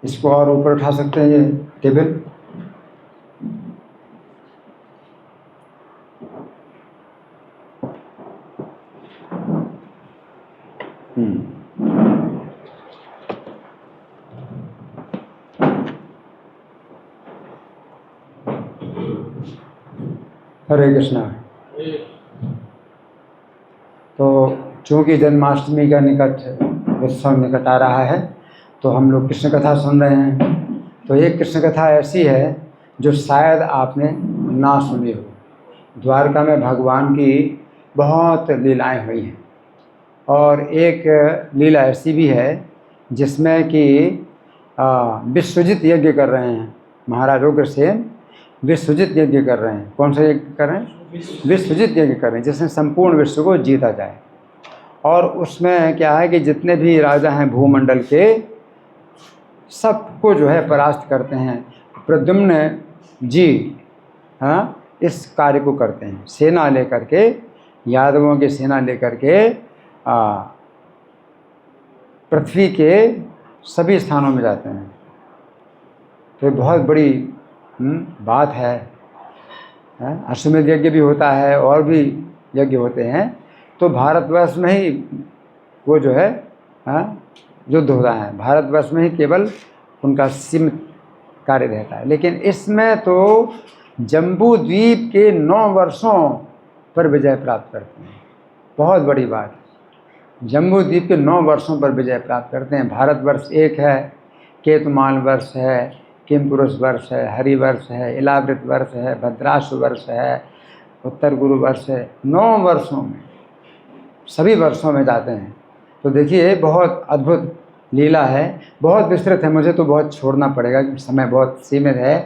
इसको और ऊपर उठा सकते हैं, ये टेबल। हरे कृष्णा। तो चूंकि जन्माष्टमी का उत्सव निकट आ रहा है, तो हम लोग कृष्ण कथा सुन रहे हैं। तो एक कृष्ण कथा ऐसी है जो शायद आपने ना सुनी हो। द्वारका में भगवान की बहुत लीलाएं हुई हैं, और एक लीला ऐसी भी है जिसमें कि विश्वजित यज्ञ कर रहे हैं। महाराज उग्रसेन विश्वजित यज्ञ कर रहे हैं। कौन सा यज्ञ कर रहे हैं? विश्वजित यज्ञ कर रहे हैं, जिसमें संपूर्ण विश्व को जीता जाए। और उसमें क्या है कि जितने भी राजा हैं भूमंडल के, सबको जो है परास्त करते हैं। प्रद्युम्न जी इस कार्य को करते हैं। सेना लेकर के, यादवों की सेना लेकर के पृथ्वी के सभी स्थानों में जाते हैं। तो ये बहुत बड़ी बात है। अश्वमेध यज्ञ भी होता है और भी यज्ञ होते हैं। तो भारतवर्ष में ही वो जो है युद्ध होता है। भारतवर्ष में ही केवल उनका सीमित कार्य रहता है। लेकिन इसमें तो जम्बू द्वीप के 9 वर्षों पर विजय प्राप्त करते हैं। बहुत बड़ी बात। जम्बू द्वीप के 9 वर्षों पर विजय प्राप्त करते हैं। भारतवर्ष एक है, केतुमाल वर्ष है, किमपुरुष वर्ष है, हरिवर्ष है, इलावृत वर्ष है, भद्राश्व वर्ष है, उत्तर गुरु वर्ष है। 9 वर्षों में, सभी वर्षों में जाते हैं। तो देखिए बहुत अद्भुत लीला है, बहुत विस्तृत है। मुझे तो बहुत छोड़ना पड़ेगा क्योंकि समय बहुत सीमित है।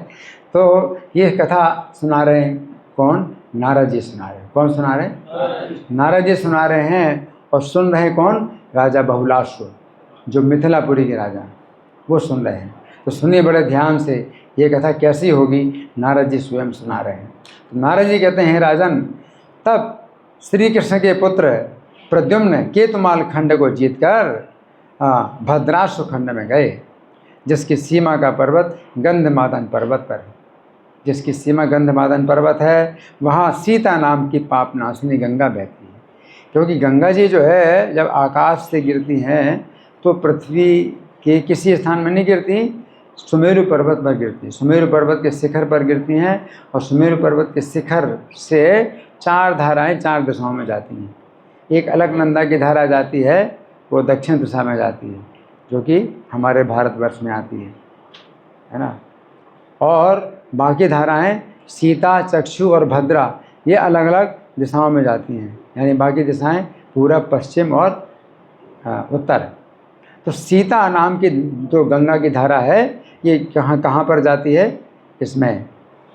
तो ये कथा सुना रहे हैं कौन? नारद जी सुना रहे हैं। कौन सुना रहे हैं? नारद जी सुना रहे हैं। और सुन रहे हैं कौन? राजा बहुलाश्व, जो मिथिलापुरी के राजा, वो सुन रहे हैं। तो सुनिए बड़े ध्यान से, ये कथा कैसी होगी। नारद जी स्वयं सुना रहे हैं। तो नारद जी कहते हैं, राजन, तब श्री कृष्ण के पुत्र प्रद्युम्न केतुमाल खंड को जीतकर भद्राश्व खंड में गए, जिसकी सीमा का पर्वत गंधमादन पर्वत पर है। जिसकी सीमा गंधमादन पर्वत है, वहाँ सीता नाम की पापनाशिनी गंगा बहती है। क्योंकि गंगा जी जो है जब आकाश से गिरती हैं तो पृथ्वी के किसी स्थान में नहीं गिरती, सुमेरु पर्वत पर गिरती। सुमेरु पर्वत के शिखर पर गिरती हैं, और सुमेरु पर्वत के शिखर से 4 धाराएं 4 दिशाओं में जाती हैं। एक अलकनंदा की धारा जाती है, वो दक्षिण दिशा में जाती है, जो कि हमारे भारतवर्ष में आती है ना। और बाकी धाराएं सीता, चक्षु और भद्रा, ये अलग अलग दिशाओं में जाती हैं। यानी बाकी दिशाएं पूरब, पश्चिम और उत्तर। तो सीता नाम की जो गंगा की धारा है, ये कहाँ पर जाती है? इसमें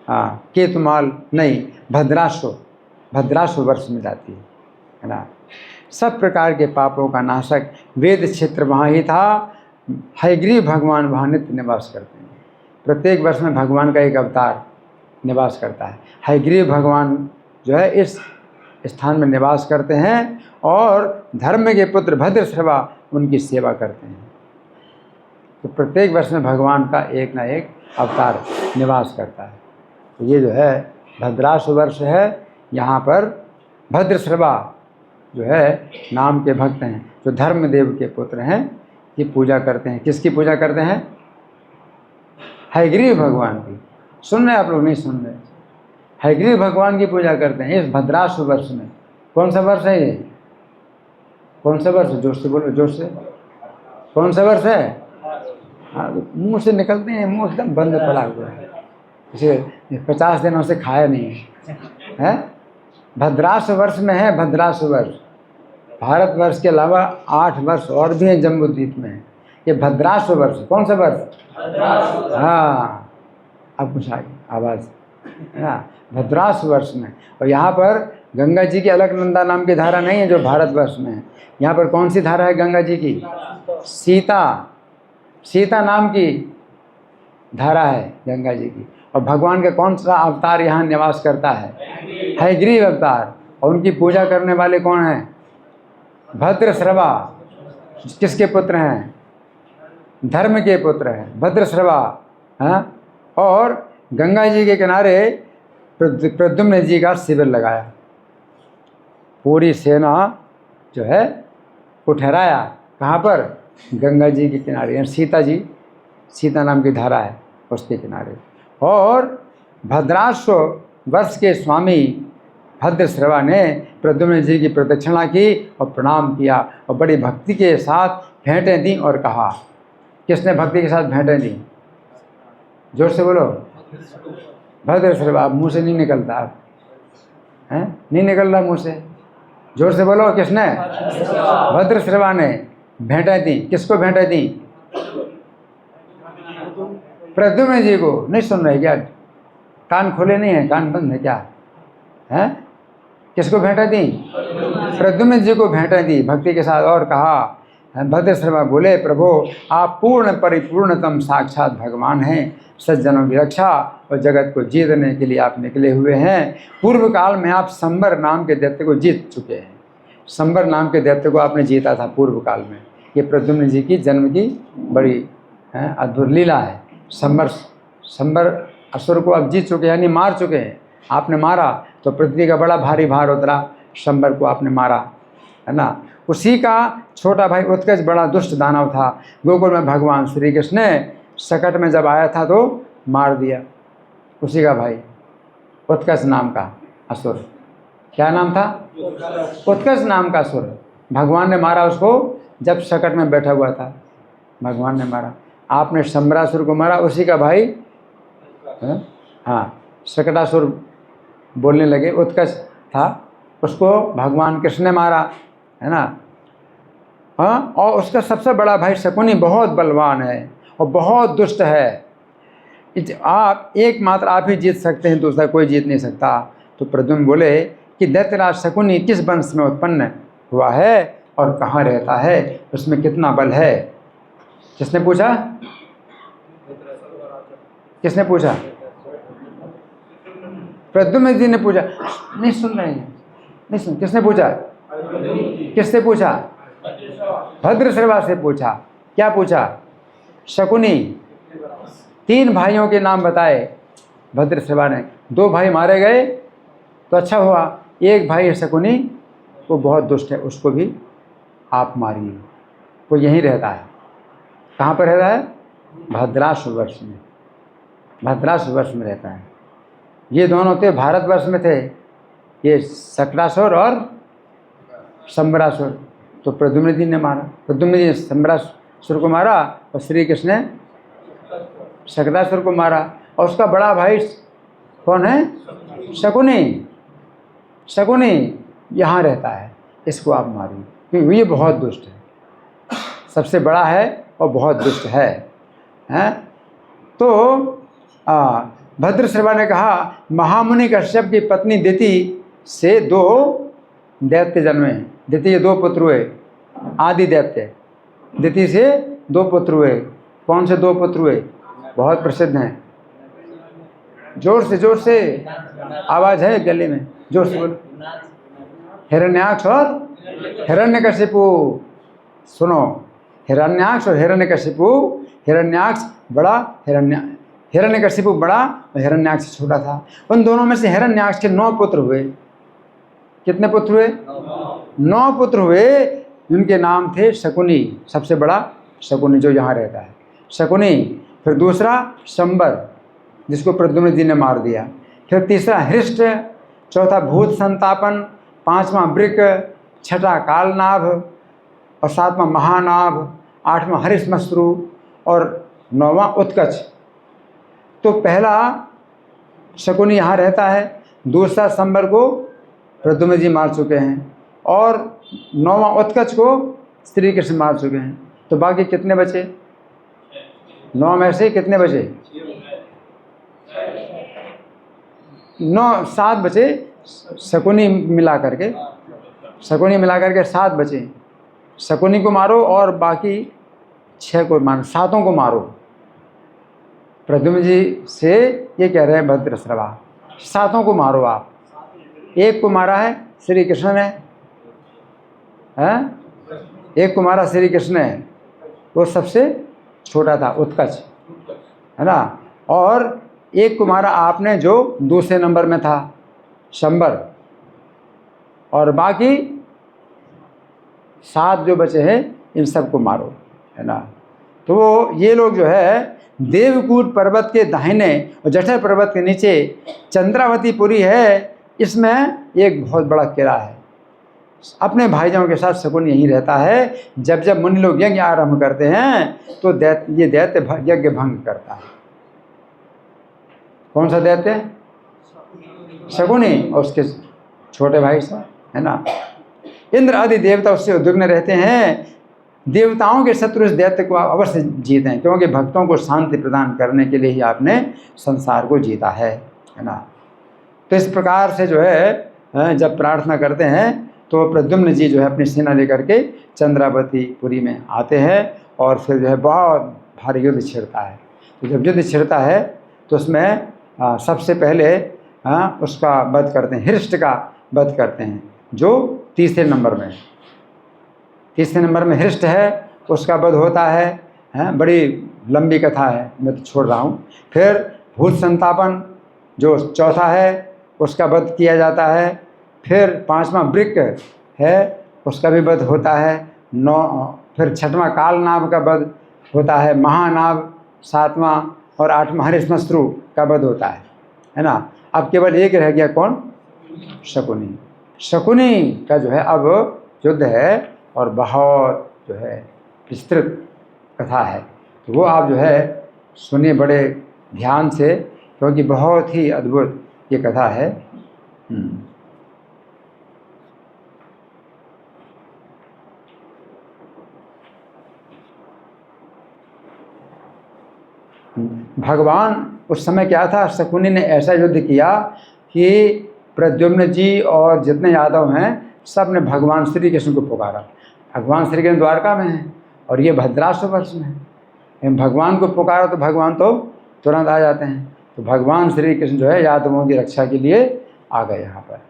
केतुमाल नहीं, भद्राश्व वर्ष में जाती है ना। सब प्रकार के पापों का नाशक वेद क्षेत्र वहाँ ही था। हयग्रीव भगवान वहाँ नित्य निवास करते हैं। प्रत्येक वर्ष में भगवान का एक अवतार निवास करता है। हयग्रीव भगवान जो है इस स्थान में निवास करते हैं, और धर्म के पुत्र भद्रश्रवा उनकी सेवा करते हैं। तो प्रत्येक वर्ष में भगवान का एक ना एक अवतार निवास करता है। तो ये जो है भद्राश्व वर्ष है। यहाँ पर भद्रश्रवा जो है नाम के भक्त हैं, जो धर्मदेव के पुत्र हैं, ये पूजा करते हैं। किसकी पूजा करते हैं? हयग्रीव भगवान की। सुन रहे आप लोग? नहीं सुन रहे? हयग्रीव भगवान की पूजा करते हैं इस भद्राश्व वर्ष में। कौन सा वर्ष है ये? कौन सा वर्ष? जोर से बोलो, जोर से। कौन सा वर्ष है? हाँ, मुंह से निकलते हैं, मुंह एकदम बंद पड़ा हुआ है, इसे 50 दिनों से खाया नहीं है। भद्राश्व वर्ष में है। भद्राश्व वर्ष भारतवर्ष के अलावा 8 वर्ष और भी हैं जम्बू द्वीप में। ये भद्राश्व वर्ष। कौन सा वर्ष? हाँ, अब कुछ आगे आवाज़। भद्राश्व वर्ष में। और यहाँ पर गंगा जी की अलकनंदा नाम की धारा नहीं है जो भारतवर्ष में है। यहाँ पर कौन सी धारा है गंगा जी की? सीता नाम की धारा है गंगा जी की। और भगवान का कौन सा अवतार यहाँ निवास करता है? हयग्रीव अवतार। और उनकी पूजा करने वाले कौन हैं? भद्रश्रवा। किसके पुत्र हैं? धर्म के पुत्र हैं, भद्रश्रवा। हाँ, और गंगा जी के किनारे प्रद्युम्न जी का शिविर लगाया। पूरी सेना जो है को ठहराया कहाँ पर? गंगा जी के किनारे, सीता नाम की धारा है उसके किनारे। और भद्राश्व वर्ष के स्वामी भद्रश्रवा ने प्रद्युम्न जी की प्रदक्षिणा की और प्रणाम किया और बड़ी भक्ति के साथ भेंटें दी और कहा। किसने भक्ति के साथ भेंटें दी? जोर से बोलो। भद्रश्रवा। मुँह से नहीं निकलता है, नहीं निकल रहा मुँह से। जोर से बोलो। किसने? भद्रश्रवा ने भेंटें दी। किसको भेंटें दी? प्रद्युम्न जी को। नहीं सुन रहे क्या? कान खोले नहीं है, कान बंद है क्या? हैं? किसको भेंटें दी? प्रद्युम्न जी को भेंटें दी भक्ति के साथ। और कहा, भद्रश्रवा बोले, प्रभु आप पूर्ण परिपूर्णतम साक्षात भगवान हैं, सज्जनों की रक्षा और जगत को जीतने के लिए आप निकले हुए हैं। पूर्व काल में आप संबर नाम के दैत्य को जीत चुके हैं। संबर नाम के दैत्य को आपने जीता था पूर्व काल में। ये प्रद्युम्न जी की जन्म की बड़ी अद्भुत लीला है। संबर असुर को आप जीत चुके हैं, यानी मार चुके हैं। आपने मारा तो पृथ्वी का बड़ा भारी भार उतरा, संबर को आपने मारा, है ना। उसी का छोटा भाई उत्कच बड़ा दुष्ट दानव था। गोकुल में भगवान श्री कृष्ण ने सकट में जब आया था तो मार दिया। उसी का भाई उत्कच नाम का असुर। क्या नाम था? उत्कच नाम का असुर। भगवान ने मारा उसको जब सकट में बैठा हुआ था, भगवान ने मारा। आपने शंबरासुर को मारा, उसी का भाई हाँ सकटासुर बोलने लगे, उत्कच था, उसको भगवान कृष्ण ने मारा, है ना। हाँ, और उसका सबसे बड़ा भाई शकुनी बहुत बलवान है और बहुत दुष्ट है। आप एकमात्र आप ही जीत सकते हैं, दूसरा कोई जीत नहीं सकता। तो प्रद्युम्न बोले कि दैत्यराज शकुनी किस वंश में उत्पन्न हुआ है और कहाँ रहता है, उसमें कितना बल है? किसने पूछा? किसने पूछा? प्रद्युम्न जी ने पूछा। नहीं सुन रहे हैं, नहीं सुन। किसने पूछा? किससे पूछा? भद्रश्रवा से पूछा। क्या पूछा? शकुनी। 3 भाइयों के नाम बताए भद्रश्रवा ने। 2 भाई मारे गए तो अच्छा हुआ, एक भाई है शकुनी, वो बहुत दुष्ट है, उसको भी आप मारिए। वो यहीं रहता है। कहाँ पर रहता है? भद्राश्व वर्ष में। भद्राश्व वर्ष में रहता है। ये दोनों थे भारतवर्ष में थे, ये सकटासुर और शंबरासुर। तो प्रद्युम्न जी ने मारा, प्रद्युम्न जी ने शंबरासुर को मारा और श्री कृष्ण ने सकटासुर को मारा। और उसका बड़ा भाई कौन है? शकुनी। शकुनी यहाँ रहता है, इसको आप मारिए क्योंकि ये बहुत दुष्ट है, सबसे बड़ा है और बहुत दुष्ट है, हैं? तो भद्रश्रवा ने कहा, महामुनि कश्यप की पत्नी दिति से 2 दैत्य जन्मे। दिति के 2 पुत्र हुए, आदि दैत्य। दिति से 2 पुत्र हुए। कौन से 2 पुत्र हुए? बहुत प्रसिद्ध हैं। जोर से आवाज़ है गले में, जोर से बोलो। हिरण्याक्ष और हिरण्यकशिपु। सुनो, हिरण्याक्ष और हिरण्यकशिपु। हिरण्याक्ष बड़ा, हिरण्यकशिपु बड़ा और हिरण्याक्ष छोटा था। उन दोनों में से हिरण्याक्ष के 9 पुत्र हुए। कितने पुत्र हुए? 9 पुत्र हुए। उनके नाम थे शकुनी, सबसे बड़ा शकुनी जो यहाँ रहता है, शकुनी। फिर दूसरा शंबर, जिसको प्रद्युम्न जी ने मार दिया। फिर तीसरा हृष्ट, चौथा भूत संतापन, 5वां वृक, 6ठा कालनाभ और 7वां महानाभ, 8वां हरिश्मश्रु और 9वां उत्कच। तो पहला शकुनी यहाँ रहता है, दूसरा शंबर को प्रद्युम्न जी मार चुके हैं और 9वां उत्कच को श्री कृष्ण मार चुके हैं। तो बाकी कितने बचे? 9 में से कितने बचे? 7 बचे। शकुनी मिला करके 7 बचे। शकुनी को मारो और बाकी 6 को मारो, 7 को मारो। प्रद्युम्न जी से ये कह रहे हैं भद्रश्रवा, 7 को मारो आप। 1 को मारा है श्री कृष्ण ने, हैं? 1 को मारा श्री कृष्ण ने, वो सबसे छोटा था, उत्कच, है ना। और एक को मारा आपने जो दूसरे नंबर में था, शंबर, और बाकी 7 जो बचे हैं इन सबको मारो, है ना। तो वो ये लोग जो है देवकूट पर्वत के दाहिने और जठर पर्वत के नीचे चंद्रावतीपुरी है, इसमें एक बहुत बड़ा किला है। अपने भाईजाओं के साथ शकुन यहीं रहता है। जब जब मुनि लोग यज्ञ आरंभ करते हैं तो ये दैत्य यज्ञ भंग करता है। कौन सा दैत्य? शकुनी और उसके छोटे भाई साहब, है ना। इंद्र आदि देवता उससे उद्विग्न रहते हैं। देवताओं के शत्रु इस दैत्य को अवश्य जीतें, क्योंकि भक्तों को शांति प्रदान करने के लिए ही आपने संसार को जीता है ना। तो इस प्रकार से जो है जब प्रार्थना करते हैं तो प्रद्युम्न जी जो है अपनी सेना लेकर के चंद्रावतीपुरी में आते हैं और फिर जो है बहुत भारी युद्ध छिड़ता है। तो जब युद्ध छिड़ता है तो उसमें सबसे पहले उसका वध करते हैं, हृष्ट का वध करते हैं, जो तीसरे नंबर में हृष्ट है, उसका वध होता है। बड़ी लंबी कथा है, मैं तो छोड़ रहा हूँ। फिर भूत संतापन जो चौथा है उसका वध किया जाता है। फिर 5वां वृक है, उसका भी वध होता है। फिर 6वां कालनाभ का वध होता है। महानाभ 7वां और 8वां हरिश्मश्रु का वध होता है ना। अब केवल एक रह गया, कौन? शकुनी। शकुनी का जो है अब युद्ध है और बहुत जो है विस्तृत कथा है। तो वो आप जो है सुनिए बड़े ध्यान से, क्योंकि बहुत ही अद्भुत ये कथा है। भगवान उस समय क्या था, शकुनी ने ऐसा युद्ध किया कि प्रद्युम्न जी और जितने यादव हैं सब ने भगवान श्री कृष्ण को पुकारा। भगवान श्री कृष्ण द्वारका में हैं और ये भद्राश्व वर्ष में है। भगवान को पुकारा तो भगवान तो तुरंत आ जाते हैं। तो भगवान श्री कृष्ण जो है यादवों की रक्षा के लिए आ गए यहाँ पर।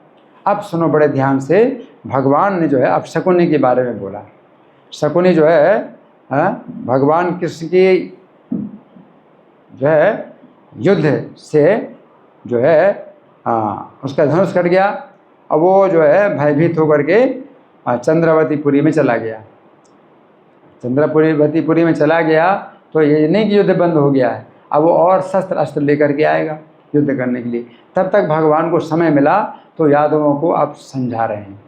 अब सुनो बड़े ध्यान से, भगवान ने जो है अब शकुनी के बारे में बोला। शकुनी जो है भगवान कृष्ण की जो है युद्ध से जो है उसका धनुष कट गया और वो जो है भयभीत होकर के चंद्रावतीपुरी में चला गया। चंद्रावतीपुरी में चला गया तो ये नहीं कि युद्ध बंद हो गया है, अब वो और शस्त्र अस्त्र लेकर के आएगा युद्ध करने के लिए। तब तक भगवान को समय मिला तो यादवों को अब समझा रहे हैं।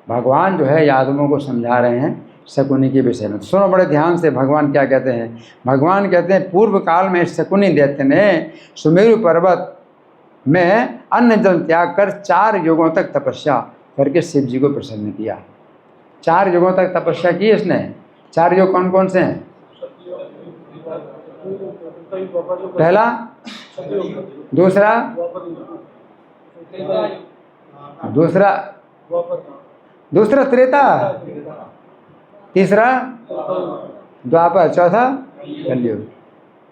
भगवान जो है यादवों को समझा रहे हैं शकुनी के विषय में। सुनो बड़े ध्यान से, भगवान क्या कहते हैं। भगवान कहते हैं, पूर्व काल में शकुनी दैत्य ने सुमेरु पर्वत में अन्न जल त्याग कर 4 युगों तक तपस्या करके शिव जी को प्रसन्न किया। 4 युगों तक तपस्या की इसने। 4 युग कौन कौन से हैं? पहला, दूसरा त्रेता, तीसरा द्वापर, चौथा कलयुग।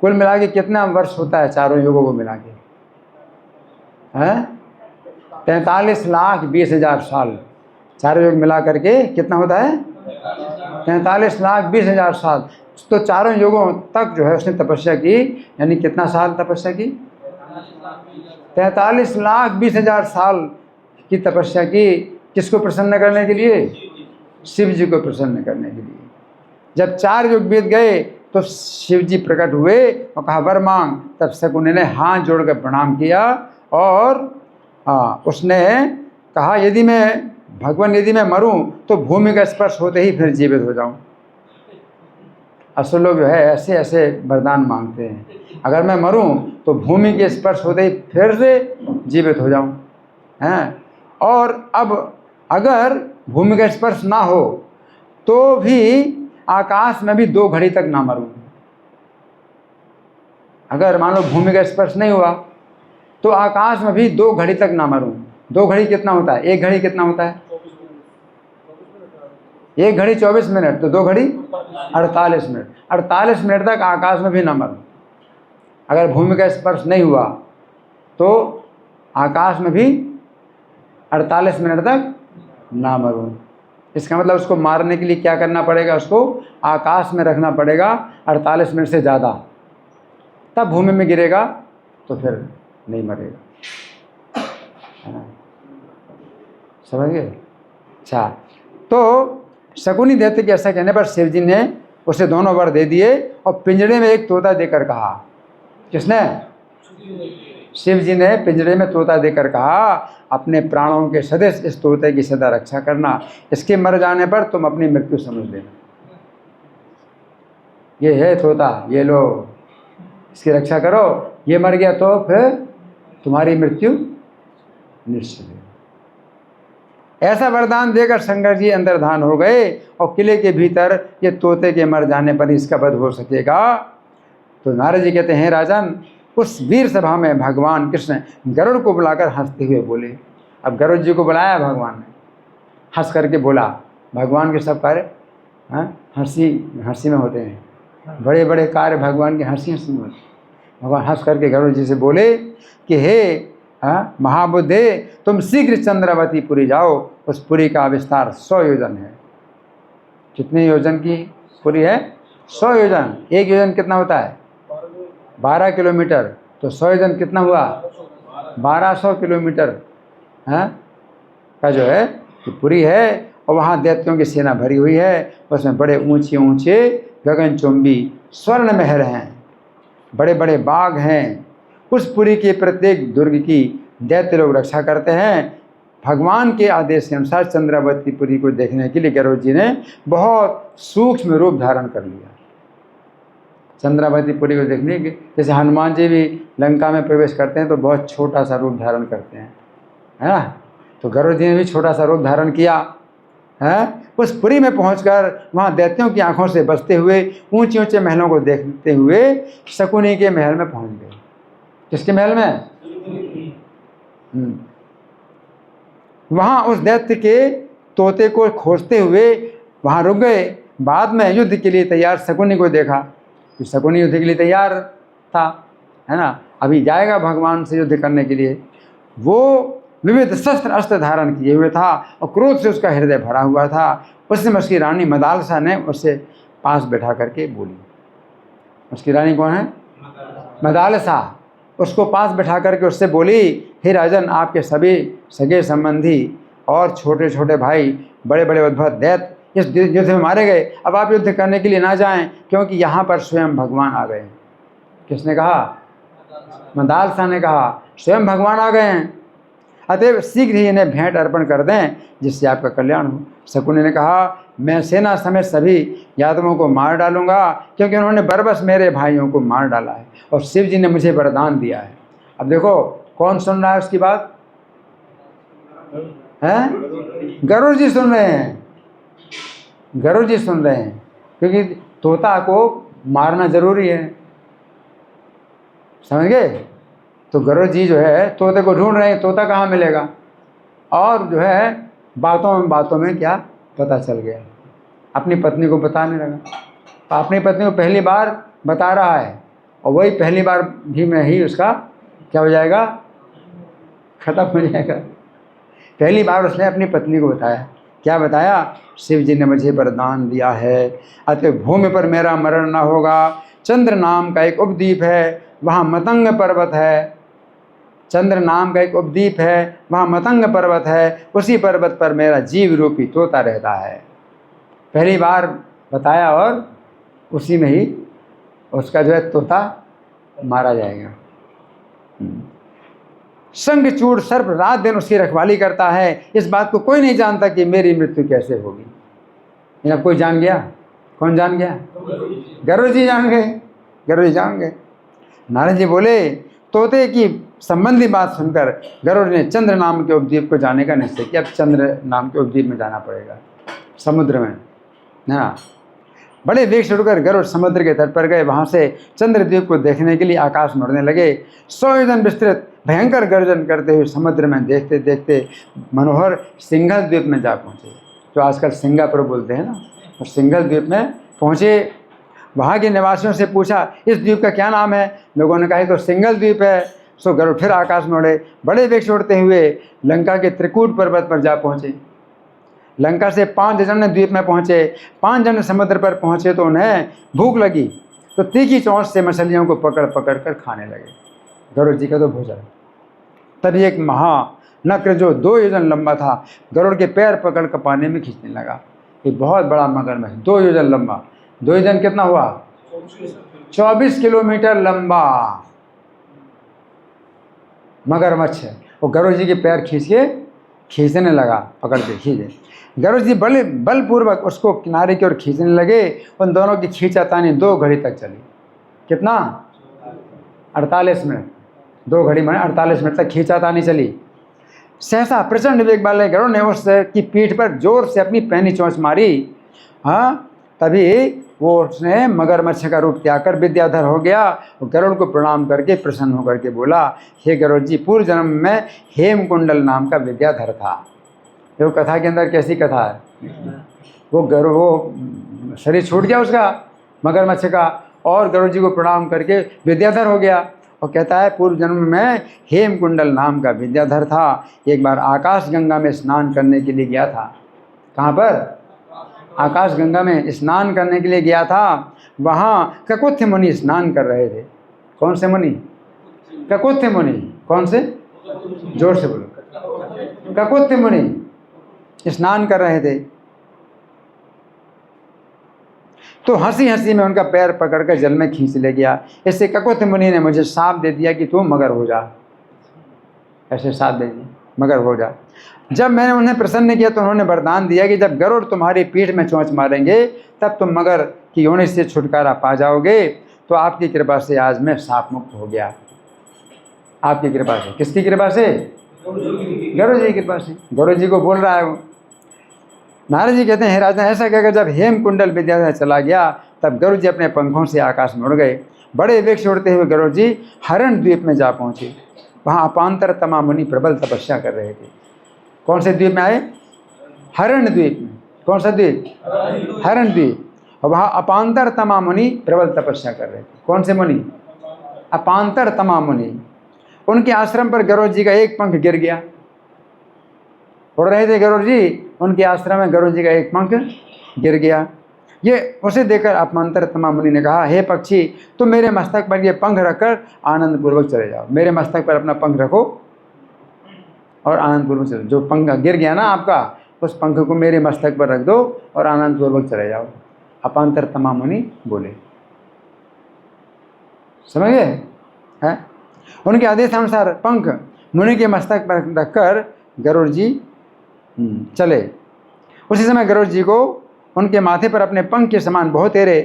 कुल मिला के कितना वर्ष होता है चारों युगों को मिला के? 43,20,000 साल। चारों युग मिला करके कितना होता है? 43,20,000 साल। तो चारों युगों तक जो है उसने तपस्या की। यानी कितना साल तपस्या की? 43,20,000 साल की तपस्या की। किसको प्रसन्न करने के लिए? शिव जी को प्रसन्न करने के लिए। जब 4 युग बीत गए तो शिव जी प्रकट हुए और कहा वर मांग। तब शकुनी ने हाथ जोड़कर प्रणाम किया और उसने कहा यदि मैं मरूं तो भूमि का स्पर्श होते ही फिर जीवित हो जाऊं। असल लोग जो है ऐसे ऐसे वरदान मांगते हैं, अगर मैं मरूं तो भूमि के स्पर्श होते ही फिर से जीवित हो जाऊं, हैं। और अब अगर भूमि का स्पर्श ना हो तो भी आकाश में भी 2 घड़ी तक ना मरूं। अगर मान लो भूमि का स्पर्श नहीं हुआ तो आकाश में भी 2 घड़ी तक ना मरूं। 2 घड़ी कितना होता है? 1 घड़ी कितना होता है? 1 घड़ी 24 मिनट, तो 2 घड़ी 48 मिनट। 48 मिनट तक आकाश में भी ना मरूं। अगर भूमि का स्पर्श नहीं हुआ तो आकाश में भी 48 मिनट तक ना मरूं। इसका मतलब उसको मारने के लिए क्या करना पड़ेगा, उसको आकाश में रखना पड़ेगा 48 मिनट से ज़्यादा, तब भूमि में गिरेगा, तो फिर नहीं मरेगा, है ना, समझ गए। अच्छा, तो शकुनी दैत्य के ऐसा कहने पर शिव जी ने उसे दोनों वर दे दिए और पिंजड़े में एक तोता देकर कहा। किसने? शिव जी ने पिंजड़े में तोता देकर कहा, अपने प्राणों के सदस्य इस तोते की सदा रक्षा करना, इसके मर जाने पर तुम अपनी मृत्यु समझ लेना। ये है तोता, ये लो, इसकी रक्षा करो, ये मर गया तो फिर तुम्हारी मृत्यु निश्चित है। ऐसा वरदान देकर शंकर जी अंतर्धान हो गए और किले के भीतर ये तोते के मर जाने पर इसका वध हो सकेगा। तो नारद जी कहते हैं, राजन, उस वीर सभा में भगवान कृष्ण गरुड़ को बुलाकर हंसते हुए बोले। अब गरुड़ जी को बुलाया भगवान ने, हंस करके बोला। भगवान के सब कार्य हंसी में होते हैं, बड़े बड़े कार्य भगवान के हंसी में होते हैं। भगवान हंस करके गरुड़ जी से बोले कि हे महाबुद्धे, तुम शीघ्र चंद्रावती पुरी जाओ, उस पुरी का विस्तार 100 योजन है। कितने योजन की पुरी है? 100 योजन। एक योजन कितना होता है? 12 किलोमीटर। तो 100 योजन कितना हुआ? 1200 किलोमीटर का जो है पुरी है। और वहाँ दैत्यों की सेना भरी हुई है, उसमें बड़े ऊंचे ऊंचे गगनचुंबी स्वर्ण महल हैं, बड़े बड़े बाग हैं। उस पुरी के प्रत्येक दुर्ग की दैत्य लोग रक्षा करते हैं। भगवान के आदेश के अनुसार चंद्रावती पुरी को देखने के लिए गरुड़ जी ने बहुत सूक्ष्म रूप धारण कर लिया। चंद्रावती पुरी को देखने के, जैसे हनुमान जी भी लंका में प्रवेश करते हैं तो बहुत छोटा सा रूप धारण करते हैं, है ना। तो गरुड़ जी ने भी छोटा सा रूप धारण किया है। उस पुरी में पहुंचकर वहाँ दैत्यों की आंखों से बचते हुए ऊंचे ऊंचे महलों को देखते हुए शकुनी के महल में पहुंच गए। किसके महल में? वहाँ उस दैत्य के तोते को खोजते हुए वहाँ रुक गए। बाद में युद्ध के लिए तैयार शकुनी को देखा, कि शकुनी युद्ध के लिए तैयार था, है ना, अभी जाएगा भगवान से युद्ध करने के लिए। वो विविध शस्त्र अस्त्र धारण किए हुए था और क्रोध से उसका हृदय भरा हुआ था। उस समय उसकी रानी मदालसा ने उससे पास बैठा करके बोली। उसकी रानी कौन है? मदालसा। उसको पास बैठा करके उससे बोली, हे राजन, आपके सभी सगे संबंधी और छोटे छोटे भाई, बड़े बड़े उद्भट दैत्य इस युद्ध में मारे गए। अब आप युद्ध करने के लिए ना जाएं, क्योंकि यहाँ पर स्वयं भगवान आ गए। किसने कहा? मदालसा ने कहा, स्वयं भगवान आ गए हैं, अतएव शीघ्र ही इन्हें भेंट अर्पण कर दें, जिससे आपका कल्याण हो। शकुनी ने कहा, मैं सेना समेत सभी यादवों को मार डालूंगा, क्योंकि उन्होंने बरबस मेरे भाइयों को मार डाला है और शिव जी ने मुझे वरदान दिया है। अब देखो कौन सुन रहा है उसकी बात? हैं? गरुड़ जी सुन रहे हैं। गरुड़ जी सुन रहे हैं, क्योंकि तोता को मारना जरूरी है, समझ गए। तो गरुड़ जी जो है तोते को ढूंढ रहे हैं, तोता कहाँ मिलेगा। और जो है बातों में क्या पता चल गया, अपनी पत्नी को बताने लगा। अपनी पत्नी को पहली बार बता रहा है, और वही पहली बार भी में ही उसका क्या हो जाएगा? खत्म हो जाएगा। पहली बार उसने अपनी पत्नी को बताया। क्या बताया? शिव जी ने मुझे वरदान दिया है, अतः भूमि पर मेरा मरण न होगा। चंद्र नाम का एक उपद्वीप है, वहाँ मतंग पर्वत है। चंद्र नाम का एक उपद्वीप है, वहाँ मतंग पर्वत है, उसी पर्वत पर मेरा जीव रूपी तोता रहता है। पहली बार बताया और उसी में ही उसका जो है तोता मारा जाएगा। शंखचूड़ सर्प रात दिन उसकी रखवाली करता है। इस बात को कोई नहीं जानता कि मेरी मृत्यु कैसे होगी। कोई जान गया? कौन जान गया? गरुड़ जी जान गए। गरुड़ जी जान गए। नारद जी बोले, तोते की संबंधी बात सुनकर गरुड़ ने चंद्र नाम के उपद्वीप को जाने का निश्चय किया। अब चंद्र नाम के उपद्वीप में जाना पड़ेगा, समुद्र में, ना। बड़े वेग से उड़कर गरुड़ समुद्र के तट पर गए। वहाँ से चंद्रद्वीप को देखने के लिए आकाश में उड़ने लगे। 100 योजन विस्तृत भयंकर गर्जन करते हुए समुद्र में देखते देखते मनोहर सिंघल द्वीप में जा पहुँचे, जो आजकल सिंगापुर बोलते हैं ना। और सिंघल द्वीप में पहुँचे। वहाँ के निवासियों से पूछा, इस द्वीप का क्या नाम है? लोगों ने कहा तो सिंघल द्वीप है। सो गरुड़ फिर आकाश में उड़े, बड़े वेग से उड़ते हुए लंका के त्रिकूट पर्वत पर जा पहुँचे। लंका से 5 जन द्वीप में पहुँचे, 5 जन समुद्र पर पहुँचे तो उन्हें भूख लगी, तो तीखी चोंच से मछलियों को पकड़ पकड़ कर खाने लगे। गरुड़ जी का तो भोजन। तभी एक महानक्र जो 2 योजन लंबा था, गरुड़ के पैर पकड़ कर पानी में खींचने लगा। एक बहुत बड़ा मगरमच्छ 2 योजन लंबा, 2 योजन कितना हुआ? 24 किलोमीटर लंबा मगरमच्छ है। वो गरुड़ जी के पैर खींचने लगा, पकड़ के खींचे। गरुड़ जी बलपूर्वक उसको किनारे की ओर खींचने लगे। उन दोनों की खींचातानी 2 घड़ी तक चली। कितना? 48 मिनट। 2 घड़ी में 48 मिनट तक खींचातानी चली। सहसा प्रचंड वेग वाले गरुड़ ने उसकी पीठ पर जोर से अपनी पैनी चोंच मारी। हाँ, तभी वो उसने मगरमच्छ का रूप त्याग कर विद्याधर हो गया। गरुड़ को प्रणाम करके प्रसन्न होकर के बोला, हे गरुड़ जी, पूर्व जन्म में हेमकुंडल नाम का विद्याधर था। वो कथा के अंदर कैसी कथा है? वो शरीर छूट गया उसका मगरमच्छ का, और गरुड़ जी को प्रणाम करके विद्याधर हो गया। और कहता है पूर्व जन्म में हेमकुंडल नाम का विद्याधर था। एक बार आकाश गंगा में स्नान करने के लिए गया था। कहाँ पर? आकाश गंगा में स्नान करने के लिए गया था। वहाँ ककुत्थ मुनि स्नान कर रहे थे। कौन से मुनि? ककुत्थ मुनि। कौन से? जोर से बोलो। ककुत्थ मुनि स्नान कर रहे थे। तो हंसी हंसी में उनका पैर पकड़कर जल में खींच ले गया। इससे ककुत्थ मुनि ने मुझे शाप दे दिया कि तू मगर हो जा। ऐसे शाप दे दिया, मगर हो जा। जब मैंने उन्हें प्रसन्न किया तो उन्होंने वरदान दिया कि जब गरुड़ तुम्हारी पीठ में चोंच मारेंगे तब तुम मगर की योनि से छुटकारा पा जाओगे। तो आपकी कृपा से आज मैं शाप मुक्त हो गया। आपकी कृपा से। किसकी कृपा से? गरुड़ जी की कृपा से। गरुड़ जी को बोल रहा है वो। नारद जी कहते हैं, हे राजन, ऐसा कहकर जब हेमकुंडल विद्याधर चला गया तब गरुड़ जी अपने पंखों से आकाश में उड़ गए। बड़े वेग से उड़ते हुए गरुड़ जी हरण द्वीप में जा पहुँचे। वहाँ अपांतर तमा मुनि प्रबल तपस्या कर रहे थे। कौन से द्वीप में आए? हरण द्वीप में। कौन सा द्वीप? हरण द्वीप। और वहाँ अपांतर तमा मुनि प्रबल तपस्या कर रहे थे। कौन से मुनि? अपांतर तमा मुनि। उनके आश्रम पर गरुड़ जी का एक पंख गिर गया। उड़ रहे थे गरुड़ जी, उनके आश्रम में गरुड़ जी का एक पंख गिर गया। ये उसे देखकर अपांतर तमा मुनि ने कहा, हे पक्षी, तुम मेरे मस्तक पर ये पंख रखकर आनंद पूर्वक चले जाओ। मेरे मस्तक पर अपना पंख रखो और आनंद पूर्वक चले। जो पंख गिर गया ना आपका, उस पंख को मेरे मस्तक पर रख दो और आनंद पूर्वक चले जाओ। अपांतर तमा मुनि बोले। समझ गए? है? उनके आदेशानुसार पंख मुनि के मस्तक पर रखकर गरुड़ जी चले। उसी समय गरुड़ जी को उनके माथे पर अपने पंख के समान बहुत तेरे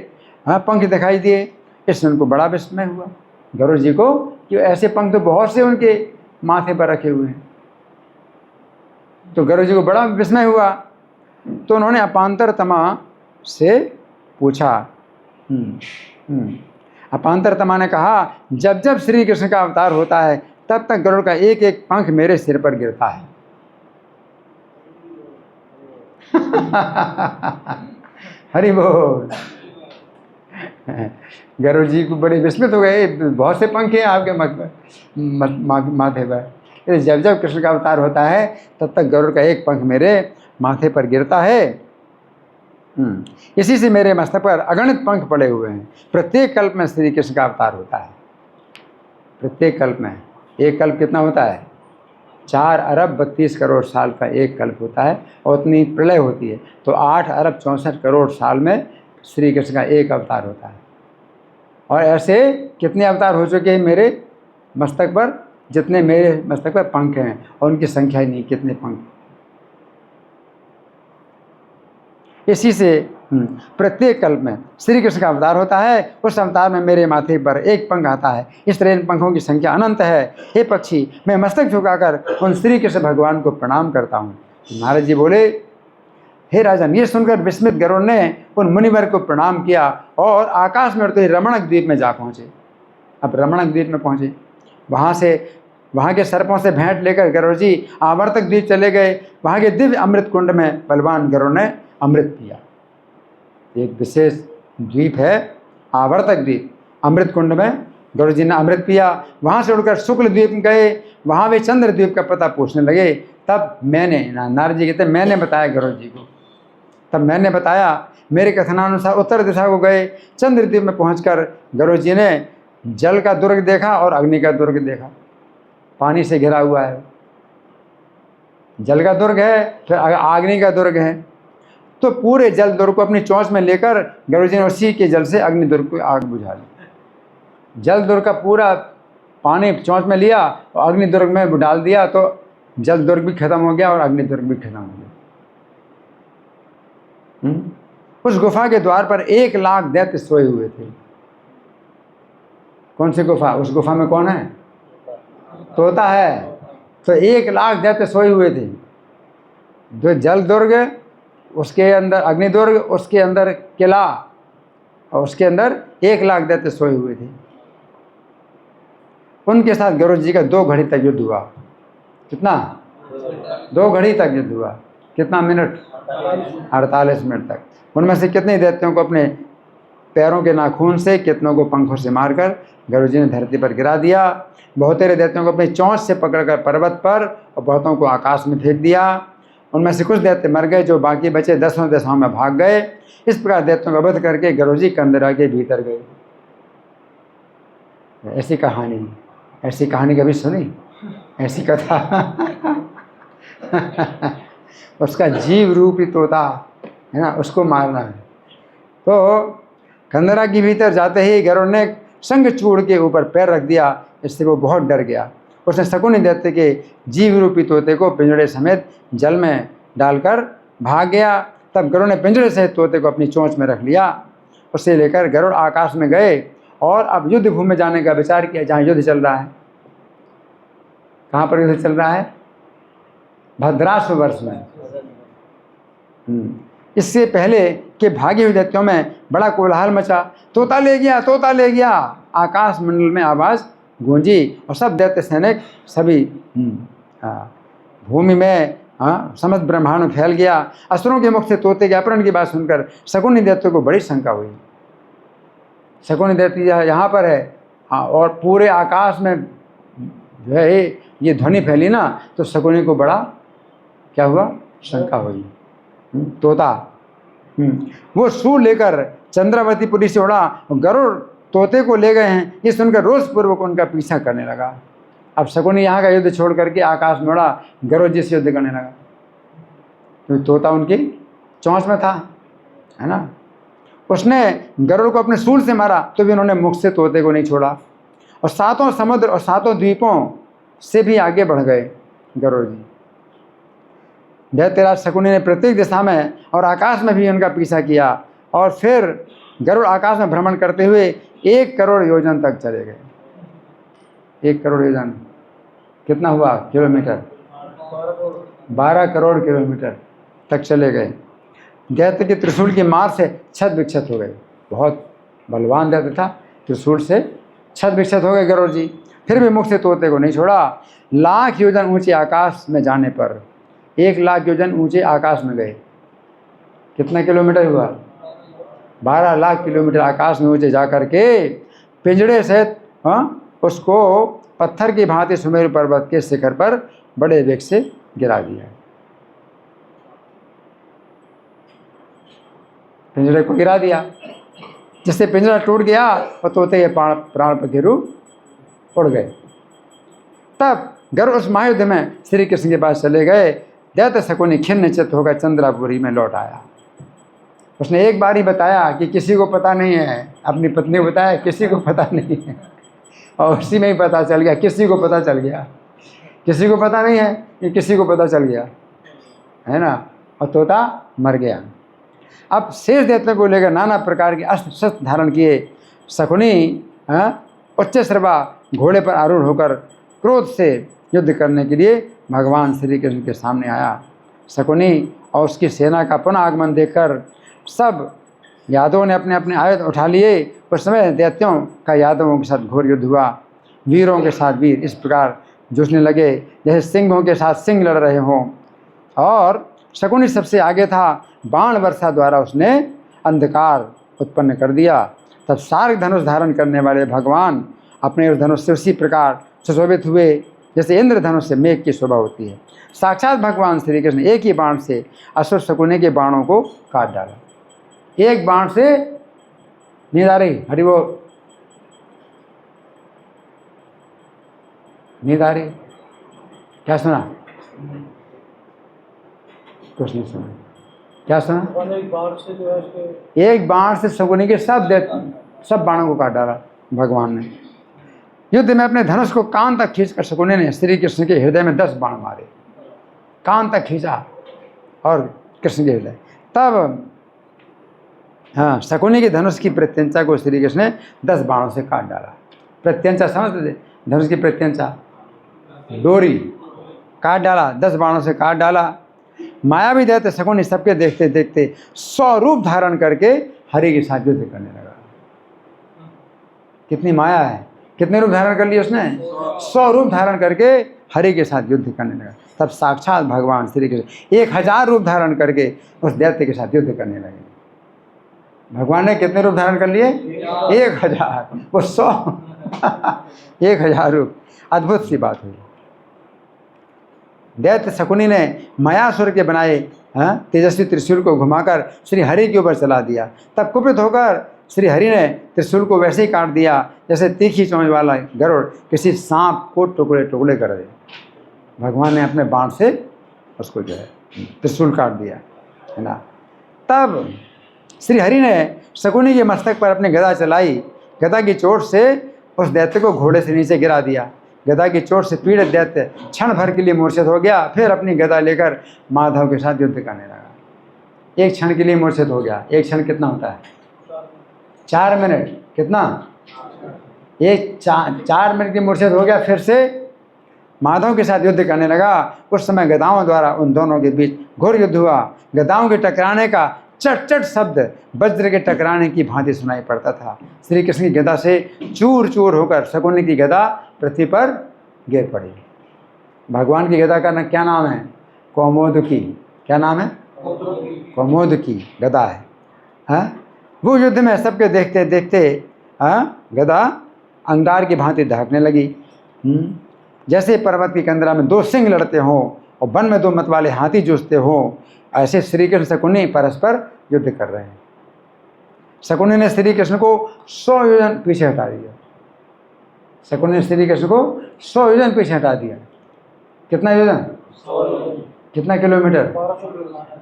पंख दिखाई दिए। इससे उनको बड़ा विस्मय हुआ गरुड़ जी को कि ऐसे पंख तो बहुत से उनके माथे पर रखे हुए हैं। तो गरुड़ जी को बड़ा विस्मय हुआ। तो उन्होंने अपांतर तमा से पूछा। अपांतर तमा ने कहा, जब जब श्री कृष्ण का अवतार होता है तब तक गरुड़ का एक एक पंख मेरे सिर पर गिरता है। हरि बोल। गरुड़ जी को बड़े विस्मित हो गए, बहुत से पंख हैं आपके माथे पर। जब जब कृष्ण का अवतार होता है तब तक गरुड़ का एक पंख मेरे माथे पर गिरता है। इसी से मेरे मस्तक पर अगणित पंख पड़े हुए हैं। प्रत्येक कल्प में श्री कृष्ण का अवतार होता है। प्रत्येक कल्प में। एक कल्प कितना होता है? 4 अरब 32 करोड़ साल का एक कल्प होता है। और उतनी प्रलय होती है तो 8 अरब 64 करोड़ साल में श्री कृष्ण का एक अवतार होता है। और ऐसे कितने अवतार हो चुके हैं मेरे मस्तक पर? जितने मेरे मस्तक पर पंख हैं, और उनकी संख्या ही नहीं कितने पंख। इसी से प्रत्येक कल्प में श्री कृष्ण का अवतार होता है। उस अवतार में मेरे माथे पर एक पंख आता है। इस तरह इन पंखों की संख्या अनंत है। हे पक्षी, मैं मस्तक झुकाकर उन श्री कृष्ण भगवान को प्रणाम करता हूँ। नारद जी बोले, हे राजन, ये सुनकर विस्मित गरुड़ ने उन मुनिवर को प्रणाम किया और आकाश में उड़ते हुए रमणक द्वीप में जा पहुँचे। अब रमणक द्वीप में पहुँचे, वहाँ के सर्पों से भेंट लेकर गरुड़ जी आवर्तक द्वीप चले गए। वहाँ के दिव्य अमृत कुंड में बलवान गरुड़ ने अमृत पिया। एक विशेष द्वीप है आवर्तक द्वीप। अमृत कुंड में गरुड़ जी ने अमृत पिया। वहाँ से उड़कर शुक्ल द्वीप गए, वहाँ भी चंद्र द्वीप का पता पूछने लगे। तब मैंने, नारद जी कहते मैंने बताया गरुड़ जी को, तब मैंने बताया, मेरे कथनानुसार उत्तर दिशा को गए। चंद्र द्वीप में पहुंचकर गरुड़ जी ने जल का दुर्ग देखा और अग्नि का दुर्ग देखा। पानी से घिरा हुआ है, जल का दुर्ग है, फिर अग्नि का दुर्ग है। तो पूरे जल दुर्ग को अपनी चोंच में लेकर गरुड़ जी ने उसी के जल से अग्नि दुर्ग को आग बुझा ली। जल दुर्ग का पूरा पानी चोंच में लिया और अग्नि दुर्ग में डाल दिया, तो जल दुर्ग भी खत्म हो गया और अग्नि दुर्ग भी खत्म हो गया। उस गुफा के द्वार पर 1 लाख दैत्य सोए हुए थे। कौन सी गुफा? उस गुफा में कौन है? तोता है। तो 1 लाख दैत्य सोए हुए थे। जो जल दुर्ग, उसके अंदर अग्नि दुर्ग, उसके अंदर किला, और उसके अंदर 1 लाख दैत्य सोए हुए थे। उनके साथ गरुड़ जी का 2 घड़ी तक युद्ध हुआ। कितना? 2 घड़ी तक युद्ध हुआ। कितना मिनट? 48 मिनट तक। उनमें से कितने दैत्यों को अपने पैरों के नाखून से, कितनों को पंखों से मारकर गरुड़ जी ने धरती पर गिरा दिया। बहुतेरे दैत्यों को अपनी चोंच से पकड़कर पर्वत पर और बहुतों को आकाश में फेंक दिया। उनमें से कुछ दैत्य मर गए, जो बाकी बचे 10 दिशाओं में भाग गए। इस प्रकार दैत्यों का वध करके गरुड़ जी कंदरा के भीतर गए। ऐसी कहानी कभी सुनी? ऐसी कथा उसका जीव रूपी तोता है ना, उसको मारना है। तो कंदरा के भीतर जाते ही गरुड़ ने शंखचूड़ के ऊपर पैर रख दिया। इससे वो बहुत डर गया। उसने शकुनी दैत्य के जीव रूपी तोते को पिंजड़े समेत जल में डालकर भाग गया। तब गरुड़ ने पिंजड़े सहित तोते को अपनी चोंच में रख लिया। उसे लेकर गरुड़ आकाश में गए और अब युद्ध भूमि में जाने का विचार किया, जहाँ युद्ध चल रहा है। कहाँ पर युद्ध चल रहा है? भद्राश्व वर्ष में। इससे पहले कि भागे हुए दैत्यों में बड़ा कोलाहल मचा। तोता ले गया, तोता ले गया, आकाश मंडल में आवाज़ गूंजी और सब दैत्य सैनिक सभी भूमि में समस्त ब्रह्मांड में फैल गया। असुरों के मुख से तोते के अपहरण की बात सुनकर शकुनी दैत्यों को बड़ी शंका हुई। शकुनी दैत्य यहाँ पर है, और पूरे आकाश में जो है ये ध्वनि फैली ना, तो शकुनी को बड़ा क्या हुआ? शंका हुई। तोता वो सूर लेकर चंद्रावतीपुरी से उड़ा, गरुड़ तोते को ले गए हैं, ये सुनकर रोष पूर्वक उनका पीछा करने लगा। अब शकुनी यहाँ का युद्ध छोड़ करके आकाश में उड़ा, गरुड़ जी से युद्ध करने लगा, क्योंकि तोता उनकी चोंच में था, है ना। उसने गरुड़ को अपने सूल से मारा, तो भी उन्होंने मुख से तोते को नहीं छोड़ा, और 7 समुद्र और 7 द्वीपों से भी आगे बढ़ गए गरुड़ जी। दैत्यराज शकुनी ने प्रत्येक दिशा में और आकाश में भी उनका पीछा किया, और फिर गरुड़ आकाश में भ्रमण करते हुए 1 करोड़ योजन तक चले गए। 1 करोड़ योजन कितना हुआ? किलोमीटर। 12 करोड़ किलोमीटर तक चले गए। दैत्य के त्रिशूल की मार से छत विक्षत हो गए। बहुत बलवान दैत्य था, त्रिशूल से छत विक्षत हो गए गरुड़ जी। फिर भी मुख से तोते को नहीं छोड़ा। 1 लाख योजन ऊंचे आकाश में जाने पर, 1 लाख योजन ऊंचे आकाश में गए। कितना किलोमीटर हुआ? 12 लाख किलोमीटर आकाश में ऊंचे जाकर के पिंजड़े सहित उसको पत्थर की भांति सुमेरु पर्वत के शिखर पर बड़े वेग से गिरा दिया। पिंजड़े को गिरा दिया, जिससे पिंजरा टूट गया और तोते के प्राण पखेरु उड़ गए। तब गरुड़ उस महायुद्ध में श्री कृष्ण के पास चले गए। दैत्य शकुनी खिन्न चित्त होकर चंद्रापुरी में लौट आया। उसने एक बार ही बताया कि किसी को पता नहीं है, अपनी पत्नी को बताया किसी को पता नहीं है, और उसी में ही पता चल गया, किसी को पता चल गया, किसी को पता नहीं है कि किसी को पता चल गया, है ना। और तोता मर गया। अब शेष दैत्यों को लेकर नाना प्रकार के अस्त्र शस्त्र धारण किए शकुनी उच्च श्रवा घोड़े पर आरूढ़ होकर क्रोध से युद्ध करने के लिए भगवान श्री कृष्ण के सामने आया। शकुनी और उसकी सेना का पुनः आगमन देखकर सब यादवों ने अपने अपने आयुध उठा लिए। उस समय दैत्यों का यादवों के साथ घोर युद्ध हुआ। वीरों के साथ वीर इस प्रकार जूझने लगे जैसे सिंहों के साथ सिंह लड़ रहे हों, और शकुनी सबसे आगे था। बाण वर्षा द्वारा उसने अंधकार उत्पन्न कर दिया। तब सार्क धनुष धारण करने वाले भगवान अपने उस धनुष से उसी प्रकार सुशोभित हुए जैसे इंद्रधनुष से मेघ की शोभा होती है। साक्षात भगवान श्री कृष्ण एक ही बाण से असुर शकुनी के बाणों को काट डाला। एक बाण से नींद आ रही? हरि वो नींद आ रही? क्या सुना? कुछ नहीं सुना। क्या सुना? एक बाण से शकुनी के सब बाणों को काट डाला भगवान ने। युद्ध में अपने धनुष को कान तक खींचकर शकुनी ने श्री कृष्ण के हृदय में 10 बाण मारे। कान तक खींचा और कृष्ण के हृदय। तब हाँ, शकुनी के धनुष की प्रत्यंचा को श्री कृष्ण ने 10 बाणों से काट डाला। प्रत्यंचा समझते थे? धनुष की प्रत्यंचा डोरी काट डाला, 10 बाणों से काट डाला। मायावी दैत्य शकुनी सबके देखते देखते 100 रूप धारण करके हरि के साथ युद्ध करने लगा। कितनी माया है! कितने रूप धारण कर लिए उसने? 100 रूप धारण करके हरि के साथ युद्ध करने लगा। तब साक्षात भगवान श्री कृष्ण 1000 रूप धारण करके उस दैत्य के साथ युद्ध करने लगे। भगवान ने कितने रूप धारण कर लिए? 1000, वो 100 1000 रूप। अद्भुत सी बात हुई। दैत्य शकुनी ने मायासुर के बनाए तेजस्वी त्रिशूल को घुमाकर श्री हरि के ऊपर चला दिया। तब कुपित होकर श्री हरि ने त्रिशूल को वैसे ही काट दिया जैसे तीखी चोंच वाला गरुड़ किसी सांप को टुकड़े टुकड़े कर दे। भगवान ने अपने बाण से उसको जो है त्रिशूल काट दिया, है ना। तब श्री हरि ने शकुनी के मस्तक पर अपनी गदा चलाई। गदा की चोट से उस दैत्य को घोड़े से नीचे गिरा दिया। गदा की चोट से पीड़ित दैत्य क्षण भर के लिए मूर्छित हो गया। फिर अपनी गदा लेकर माधव के साथ युद्ध करने लगा। एक क्षण के लिए मूर्छित हो गया। एक क्षण कितना होता है? 4 मिनट। कितना? 4 मिनट की मूर्छित हो गया। फिर से माधव के साथ युद्ध करने लगा। उस समय गदाओं द्वारा उन दोनों के बीच घोर युद्ध हुआ। गदाओं के टकराने का चट चट शब्द वज्र के टकराने की भांति सुनाई पड़ता था। श्री कृष्ण की गदा से चूर चूर होकर शकुनी की गदा पृथ्वी पर गिर पड़ी। भगवान की गदा का क्या नाम है? कौमोदकी। क्या नाम है? कौमोदकी गदा है। हाँ, वो युद्ध में सबके देखते देखते गदा अंगार की भांति दहकने लगी। जैसे पर्वत की कंदरा में 2 सिंह लड़ते हों और वन में 2 मत वाले हाथी जूझते हों, ऐसे श्री कृष्ण शकुनी परस्पर युद्ध कर रहे हैं। शकुनी ने श्री कृष्ण को 100 योजन पीछे हटा दिया। शकुनी ने श्री कृष्ण को 100 योजन पीछे हटा दिया। कितना योजन? 100। कितना किलोमीटर?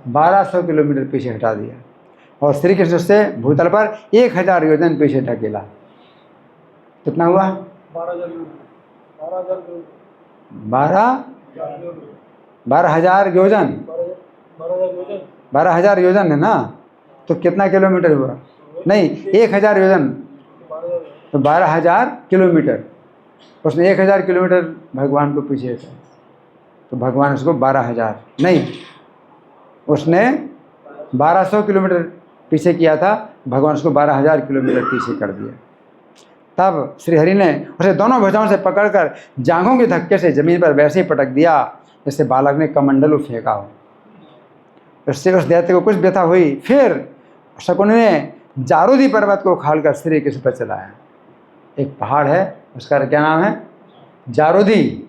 1200 किलोमीटर पीछे हटा दिया। और श्री कृष्ण से भूतल पर 1000 योजन पीछे ढकेला। कितना हुआ? 12,000 योजन। 12,000 योजन है ना, तो कितना किलोमीटर हुआ? नहीं, 1000 योजन तो 12,000 किलोमीटर। उसने 1000 किलोमीटर भगवान को पीछे हटाया, तो भगवान उसको 12,000 नहीं, उसने 1200 किलोमीटर पीछे किया था, भगवान उसको 12,000 किलोमीटर पीछे कर दिया। तब श्री हरि ने उसे दोनों भुजाओं से पकड़कर जांघों के धक्के से जमीन पर वैसे ही पटक दिया जैसे बालक ने कमंडलू फेंका हो। उससे उस दैत्य को कुछ व्यथा हुई। फिर शकुनी ने जारूदी पर्वत को उखाड़कर श्री कृष्ण पर चलाया। एक पहाड़ है, उसका क्या नाम है? जारूदी।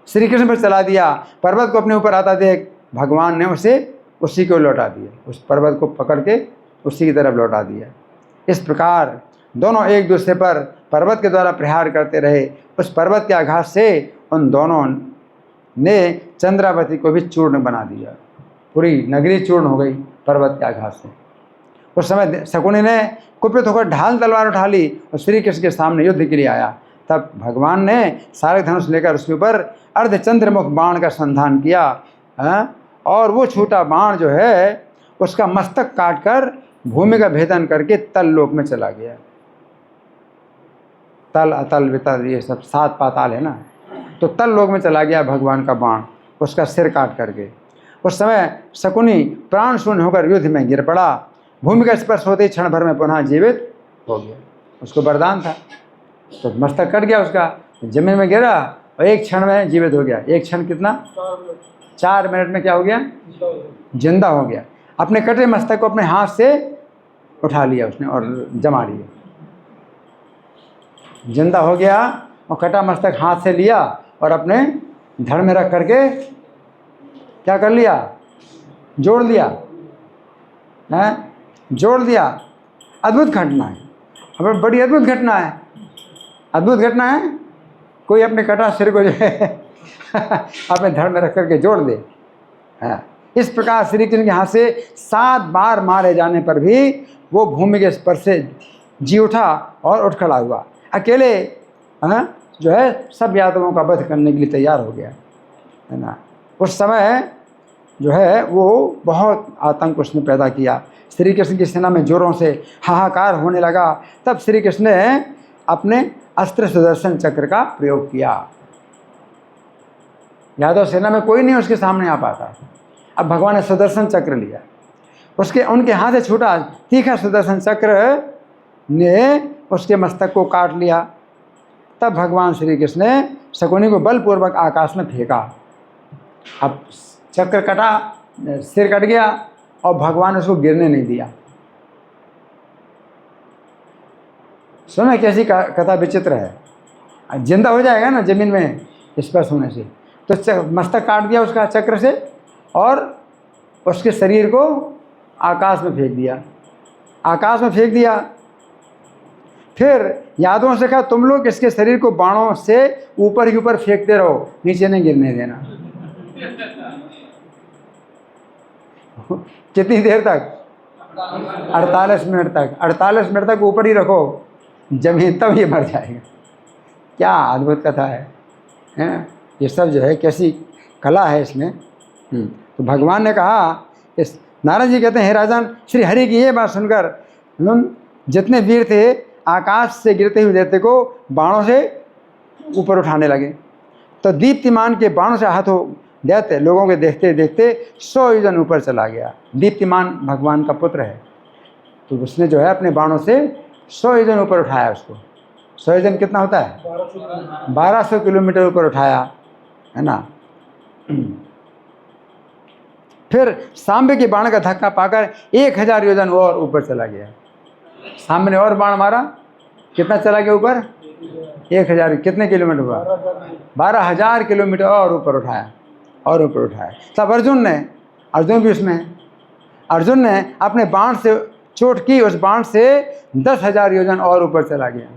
श्री कृष्ण पर चला दिया। पर्वत को अपने ऊपर आता देख भगवान ने उसे उसी को लौटा दिया। उस पर्वत को पकड़ के उसी की तरफ लौटा दिया। इस प्रकार दोनों एक दूसरे पर पर्वत के द्वारा प्रहार करते रहे। उस पर्वत के आघात से उन दोनों ने चंद्रावती को भी चूर्ण बना दिया। पूरी नगरी चूर्ण हो गई पर्वत के आघात से। उस समय शकुनी ने कुपित होकर ढाल तलवार उठा ली और श्री कृष्ण के सामने युद्ध के लिए आया। तब भगवान ने सारे धनुष लेकर उसके ऊपर अर्धचंद्रमुख बाण का संधान किया, और वो छोटा बाण जो है उसका मस्तक काटकर भूमि का भेदन करके तल लोक में चला गया। तल अतल वितल ये सब 7 पाताल है ना, तो तल लोक में चला गया भगवान का बाण, उसका सिर काट करके। उस समय शकुनी प्राण शून्य होकर युद्ध में गिर पड़ा। भूमि का स्पर्श होते ही क्षण भर में पुनः जीवित हो गया। उसको वरदान था, तो मस्तक कट गया उसका, जमीन में गिरा और एक क्षण में जीवित हो गया। एक क्षण कितना? 4 मिनट में क्या हो गया? जिंदा हो गया। अपने कटे मस्तक को अपने हाथ से उठा लिया उसने और जमा लिया। जिंदा हो गया और कटा मस्तक हाथ से लिया और अपने धड़ में रख करके क्या कर लिया, जोड़ दिया, है जोड़ दिया। अद्भुत घटना है, अब बड़ी अद्भुत घटना है, अद्भुत घटना है। कोई अपने कटा सिर को जो है अपने धड़ में रख करके जोड़ दे। हाँ, इस प्रकार श्री कृष्ण के हाथ से 7 बार मारे जाने पर भी वो भूमि के स्पर्श से जी उठा और उठ खड़ा हुआ। अकेले जो है सब यादवों का वध करने के लिए तैयार हो गया, है ना। उस समय जो है वो बहुत आतंक उसने पैदा किया। श्री कृष्ण की सेना में जोरों से हाहाकार होने लगा। तब श्री कृष्ण ने अपने अस्त्र सुदर्शन चक्र का प्रयोग किया। यादव सेना में कोई नहीं उसके सामने आ पाता। अब भगवान ने सुदर्शन चक्र लिया, उनके हाथ से छूटा तीखा सुदर्शन चक्र ने उसके मस्तक को काट लिया। तब भगवान श्री कृष्ण ने शकुनी को बलपूर्वक आकाश में फेंका। अब चक्र कटा, सिर कट गया और भगवान ने उसको गिरने नहीं दिया। सुना कैसी कथा विचित्र है। जिंदा हो जाएगा ना जमीन में स्पर्श होने से, तो मस्तक काट दिया उसका चक्र से और उसके शरीर को आकाश में फेंक दिया, आकाश में फेंक दिया। फिर यादवों से कहा तुम लोग इसके शरीर को बाणों से ऊपर ही ऊपर फेंकते रहो, नीचे नहीं गिरने देना। कितनी देर तक? 48 मिनट तक। 48 मिनट तक ऊपर ही रखो जमीन, तब ये मर जाएगा। क्या अद्भुत कथा है, हैं? ये सब जो है कैसी कला है इसमें। तो भगवान ने कहा, इस नारद जी कहते हैं, हे राजन, श्री हरि की ये बात सुनकर जितने वीर थे आकाश से गिरते हुए दैत्य को बाणों से ऊपर उठाने लगे। तो दीप्तिमान के बाणों से हाथों दैत्य लोगों के देखते देखते 100 योजन ऊपर चला गया। दीप्तिमान भगवान का पुत्र है, तो उसने जो है अपने बाणों से 100 योजन ऊपर उठाया उसको। 100 योजन कितना होता है? 1200 किलोमीटर ऊपर उठाया, है ना। फिर सांबे के बाण का धक्का पाकर 1000 योजन और ऊपर चला गया। सांबे ने और बाण मारा, कितना चला गया ऊपर? 1000। कितने किलोमीटर हुआ? 12000 किलोमीटर और ऊपर उठाया, और ऊपर उठाया। तब अर्जुन भी उसमें, अर्जुन ने अपने बाण से चोट की, उस बाण से 10,000 योजन और ऊपर चला गया।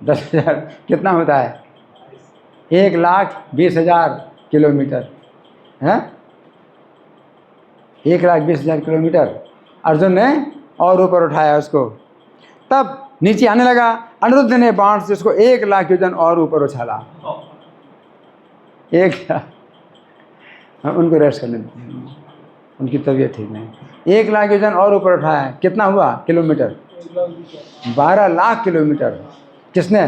10,000 कितना होता है? 1,20,000 किलोमीटर है। 1,20,000 किलोमीटर अर्जुन ने और ऊपर उठाया उसको। तब नीचे आने लगा। अनिरुद्ध ने बाण से उसको 1,00,000 योजन और ऊपर उछाला। उनको रेस्ट करने देते, उनकी तबीयत ठीक नहीं। 1,00,000 योजन और ऊपर उठाया। कितना हुआ किलोमीटर? 12 लाख किलोमीटर। किसने?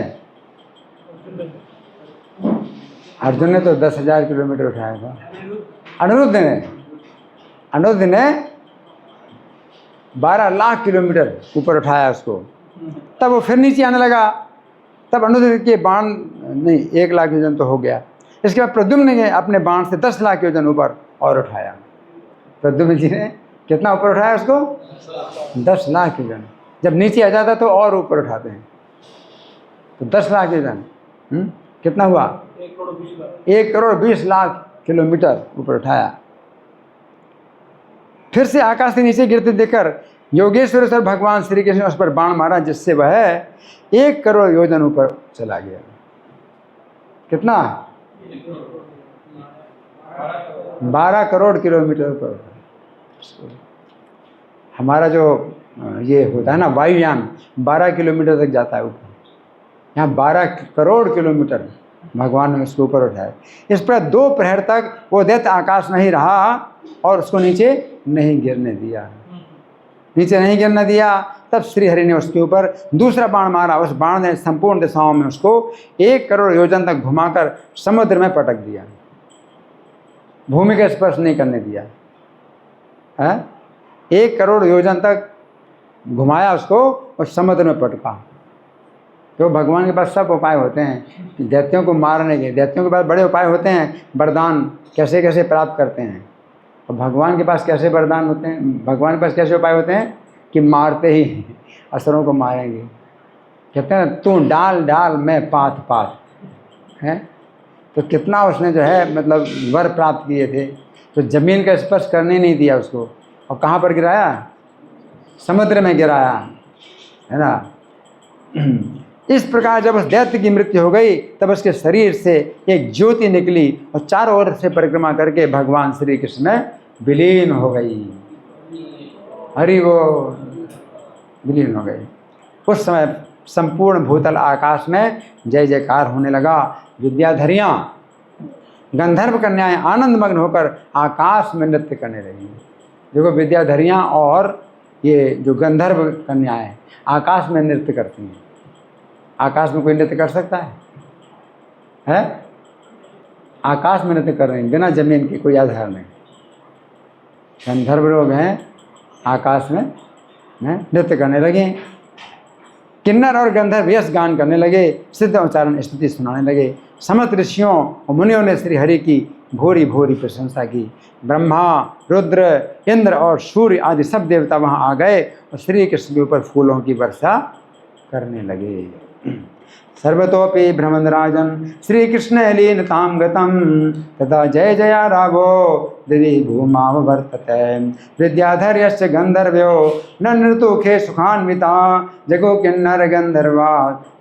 अर्जुन ने तो 10,000 किलोमीटर उठाया था। अनिरुद्ध ने 12 लाख किलोमीटर ऊपर उठाया उसको। तब वो फिर नीचे आने लगा। तब अनिरुद्ध के बाण नहीं, 1,00,000 योजन तो हो गया। इसके बाद प्रद्युम्न ने अपने बाण से 10 लाख योजन ऊपर और उठाया। प्रद्युम्न जी ने कितना ऊपर उठाया उसको? 10 लाख योजन। जब नीचे आ जाता तो और ऊपर उठाते हैं। तो 10 लाख योजन कितना हुआ? 1,20,00,000 किलोमीटर ऊपर उठाया। फिर से आकाश से नीचे गिरते देखकर योगेश्वर भगवान श्री कृष्ण ने उस पर बाण मारा, जिससे वह 1 करोड़ योजन ऊपर चला गया। कितना? 12 करोड़ किलोमीटर ऊपर। हमारा जो ये होता है ना वायुयान, 12 किलोमीटर तक जाता है ऊपर। यहाँ 12 करोड़ किलोमीटर भगवान ने उसके ऊपर उठाया। इस पर 2 प्रहर तक वो दैत्य आकाश नहीं रहा और उसको नीचे नहीं गिरने दिया, नीचे नहीं गिरने दिया। तब श्री हरि ने उसके ऊपर दूसरा बाण मारा। उस बाण ने संपूर्ण दिशाओं में उसको 1 करोड़ योजन तक घुमाकर समुद्र में पटक दिया, भूमि का स्पर्श नहीं करने दिया है। 1 करोड़ योजन तक घुमाया उसको और समुद्र में पटका। तो भगवान के पास सब उपाय होते हैं दैत्यों को मारने के। दैत्यों के पास बड़े उपाय होते हैं, वरदान कैसे कैसे प्राप्त करते हैं। और भगवान के पास कैसे वरदान होते हैं, भगवान के पास कैसे उपाय होते हैं कि मारते ही असुरों को मारेंगे। कहते हैं तू डाल डाल मैं पात पात है। तो कितना उसने जो है मतलब वर प्राप्त किए थे, तो ज़मीन का स्पर्श करने नहीं दिया उसको, और कहाँ पर गिराया? समुद्र में गिराया, है ना। इस प्रकार जब उस दैत्य की मृत्यु हो गई तब उसके शरीर से एक ज्योति निकली और चारों ओर से परिक्रमा करके भगवान श्री कृष्ण में विलीन हो गई। हरि वो विलीन हो गई। उस समय संपूर्ण भूतल आकाश में जय जयकार होने लगा। विद्याधरियाँ गंधर्व कन्याएं आनंद मग्न होकर आकाश में नृत्य करने लगी। देखो विद्याधरियाँ और ये जो गंधर्व कन्याएं आकाश में नृत्य करती हैं। आकाश में कोई नृत्य कर सकता है? आकाश में नृत्य कर रहे हैं बिना जमीन के, कोई आधार नहीं। गंधर्व लोग हैं आकाश में नृत्य करने लगे। किन्नर और गंधर्व यश गान करने लगे, सिद्ध उच्चारण स्तुति सुनाने लगे। समस्त ऋषियों और मुनियों ने श्री हरि की भोरी भोरी प्रशंसा की। ब्रह्मा, रुद्र, इंद्र और सूर्य आदि सब देवता वहाँ आ गए और श्री कृष्ण के ऊपर फूलों की वर्षा करने लगे। सर्वतोपि भ्रमणराजन श्री कृष्ण लीनतां गतं तदा जय जया रावो दिवि भूमावर्तते। विद्याधर्यश्च गंधर्व्यो न नृतुखे सुखान्विता जगो किन्नर गंधर्वा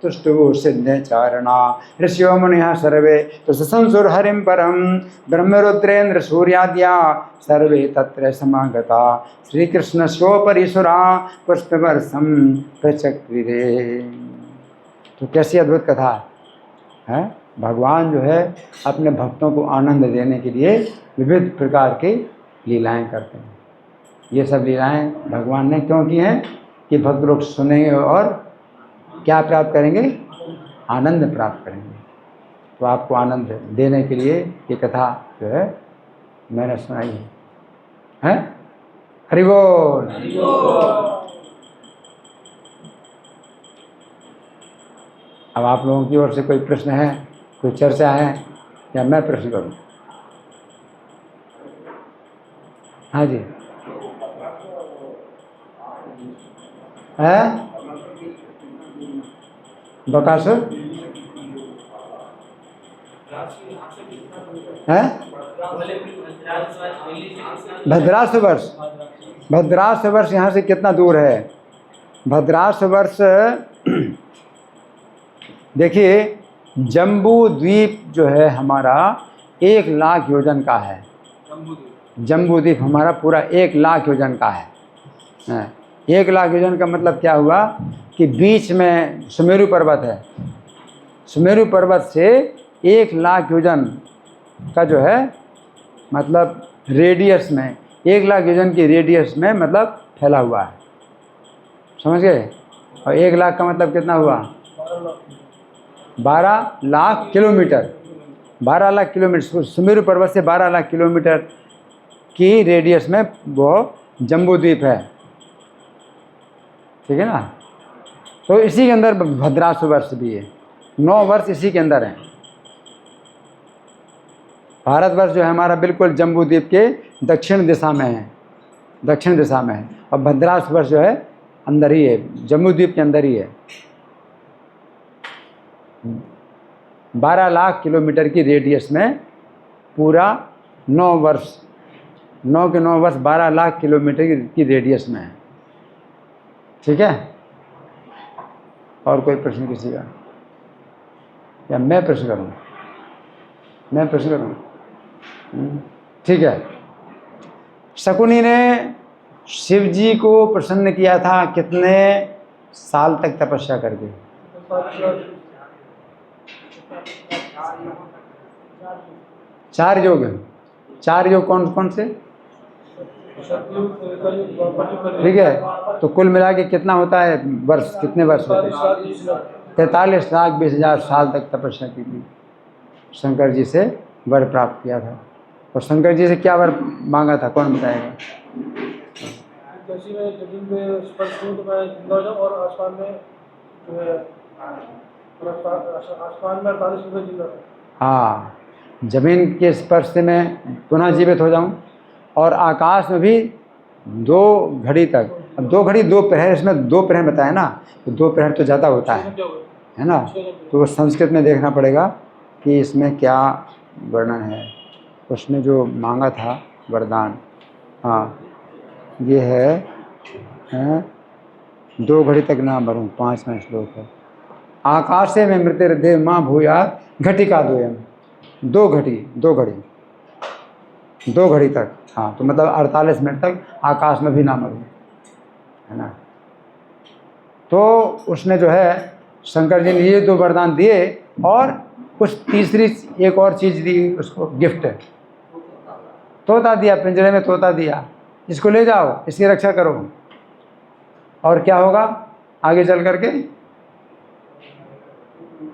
तुष्टुः सिद्धचारणा। ऋषियो मुनिः सर्वे तुष्टुः हरिं परं ब्रह्मरुद्रेन्द्र सूर्याद्या सर्वे तत्र समागता। श्रीकृष्णस्योपरिसुरा पुष्पवर्षं प्रचक्रिरे। तो कैसी अद्भुत कथा है। भगवान जो है अपने भक्तों को आनंद देने के लिए विविध प्रकार की लीलाएं करते हैं। ये सब लीलाएं भगवान ने क्यों की हैं कि भक्त लोग सुनेंगे और क्या प्राप्त करेंगे? आनंद प्राप्त करेंगे। तो आपको आनंद देने के लिए ये कथा जो है मैंने सुनाई है। हरि बोल। अब आप लोगों की ओर से कोई प्रश्न है, कोई चर्चा है, या मैं प्रश्न करूं? हाँ जी है। बकासुर है। भद्रासवर्ष, भद्रासवर्ष यहाँ से कितना दूर है? भद्रासवर्ष देखिए, जम्बू द्वीप जो है हमारा 1 लाख योजन का है। जम्बू द्वीप हमारा पूरा 1 लाख योजन का है। 1 लाख योजन का मतलब क्या हुआ कि बीच में सुमेरु पर्वत है। सुमेरु पर्वत से 1 लाख योजन का जो है मतलब रेडियस में, 1 लाख योजन की रेडियस में मतलब फैला हुआ है। समझ गए? और 1 लाख का मतलब कितना हुआ? 12 लाख किलोमीटर। 12 लाख किलोमीटर सुमेरु पर्वत से 12 लाख किलोमीटर की रेडियस में वो जम्बू द्वीप है। ठीक है ना। तो इसी के अंदर भद्रासवर्ष भी है। 9 वर्ष इसी के अंदर हैं। भारतवर्ष जो है हमारा बिल्कुल जम्बू द्वीप के दक्षिण दिशा में है, दक्षिण दिशा में है। और भद्रासवर्ष जो है अंदर ही है, जम्बू द्वीप के अंदर ही है। 12 लाख किलोमीटर की रेडियस में पूरा 9 वर्ष, 9 के 9 वर्ष 12 लाख किलोमीटर की रेडियस में है। ठीक है। और कोई प्रश्न किसी का? या मैं प्रश्न करूँ? मैं प्रश्न करूँ? ठीक है। शकुनी ने शिव जी को प्रसन्न किया था कितने साल तक तपस्या करके? 4 योग। 4 योग कौन कौन से? ठीक है। तो कुल मिला के कितना होता है वर्ष? कितने वर्ष होते हैं? 43 लाख 20 हजार साल तक तपस्या की थी। शंकर जी से वर प्राप्त किया था। और शंकर जी से क्या वर मांगा था, कौन बताएगा? हाँ, जमीन के स्पर्श से मैं पुनः जीवित हो जाऊं और आकाश में भी 2 घड़ी तक अब 2 घड़ी 2 प्रहर, इसमें 2 प्रहर बताया ना, तो 2 प्रहर तो ज़्यादा होता है ना। तो संस्कृत में देखना पड़ेगा कि इसमें क्या वर्णन है। उसने जो मांगा था वरदान, हाँ ये है 2 घड़ी तक ना मरूं, 5वां श्लोक है। आकाशे में मृत्युर्देव माँ भूयात घटिका द्वयम, 2 घड़ी 2 घड़ी 2 घड़ी तक, हाँ तो मतलब 48 मिनट तक आकाश में भी ना मरूं, है ना। तो उसने जो है शंकर जी ने ये 2 वरदान दिए, और कुछ तीसरी एक और चीज़ दी उसको गिफ्ट, तोता दिया, पिंजरे में तोता दिया, इसको ले जाओ, इसकी रक्षा करो, और क्या होगा आगे चल करके,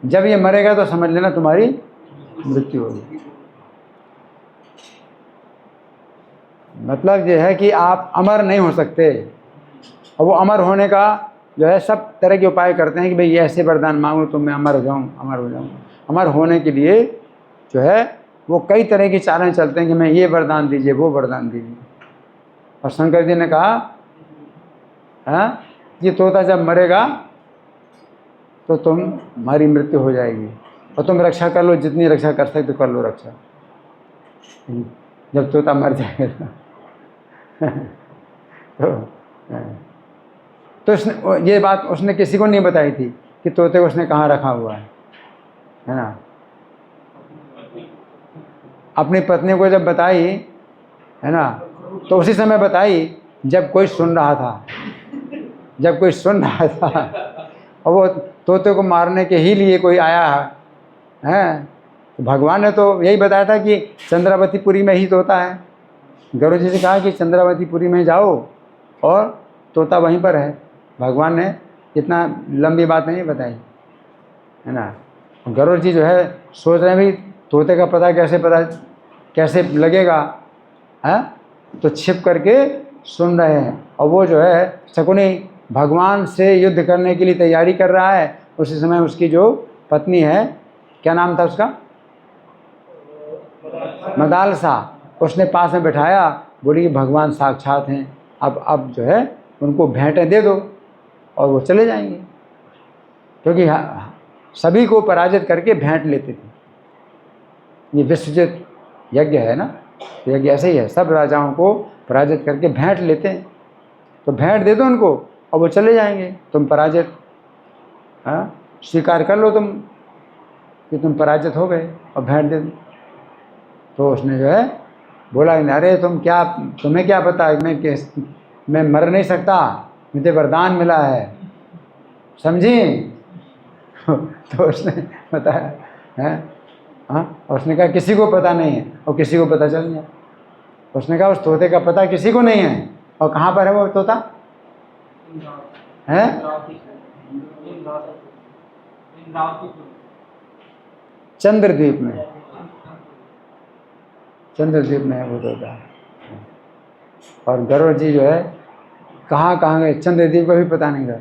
जब ये मरेगा तो समझ लेना तुम्हारी मृत्यु होगी। मतलब ये है कि आप अमर नहीं हो सकते, और वो अमर होने का जो है सब तरह के उपाय करते हैं कि भाई ऐसे वरदान मांगो तो मैं अमर हो जाऊँ, अमर हो जाऊँ। अमर होने के लिए जो है वो कई तरह की चालें चलते हैं कि मैं ये वरदान दीजिए, वो वरदान दीजिए। और शंकर जी ने कहा हाँ ये तोता जब मरेगा तो तुम्हारी मृत्यु हो जाएगी, और तुम रक्षा कर लो, जितनी रक्षा कर सकते कर लो रक्षा, जब तोता मर जाएगा। तो उसने ये बात उसने किसी को नहीं बताई थी कि तोते को उसने कहाँ रखा हुआ है ना। अपनी पत्नी को जब बताई है ना, तो उसी समय बताई जब कोई सुन रहा था, जब कोई सुन रहा था, और वो तोते को मारने के ही लिए कोई आया है। तो भगवान ने तो यही बताया था कि चंद्रावतीपुरी में ही तोता है। गरुड़ जी से कहा कि चंद्रावतीपुरी में जाओ और तोता वहीं पर है। भगवान ने इतना लंबी बात नहीं बताई, है ना। गरुड़ जी जो है सोच रहे हैं भाई तोते का पता कैसे लगेगा, है, तो छिप करके सुन रहे हैं। और वो जो है शकुनी भगवान से युद्ध करने के लिए तैयारी कर रहा है। उसी समय उसकी जो पत्नी है, क्या नाम था उसका, मदालसा, उसने पास में बैठाया, बोली कि भगवान साक्षात हैं, अब जो है उनको भेंटें दे दो और वो चले जाएंगे। क्योंकि सभी को पराजित करके भेंट लेते थे। ये विश्वजित यज्ञ है ना, यज्ञ ऐसे ही है, सब राजाओं को पराजित करके भेंट लेते हैं। तो भेंट दे दो उनको और वो चले जाएंगे, तुम पराजित, हाँ स्वीकार कर लो तुम कि तुम पराजित हो गए, और भेंट दे दो। तो उसने जो है बोला अरे तुम्हें क्या पता मैं मर नहीं सकता, मुझे वरदान मिला है, समझी। तो उसने बताया है, हाँ, उसने कहा किसी को पता नहीं है, और किसी को पता चल गया। उसने कहा उस तोते का पता किसी को नहीं है, और कहाँ पर है वो तोता है, चंद्रद्वीप में, चंद्रद्वीप में है वो तोता। और गरुड़ जी जो है कहाँ कहाँ गए, चंद्रद्वीप को भी पता नहीं था।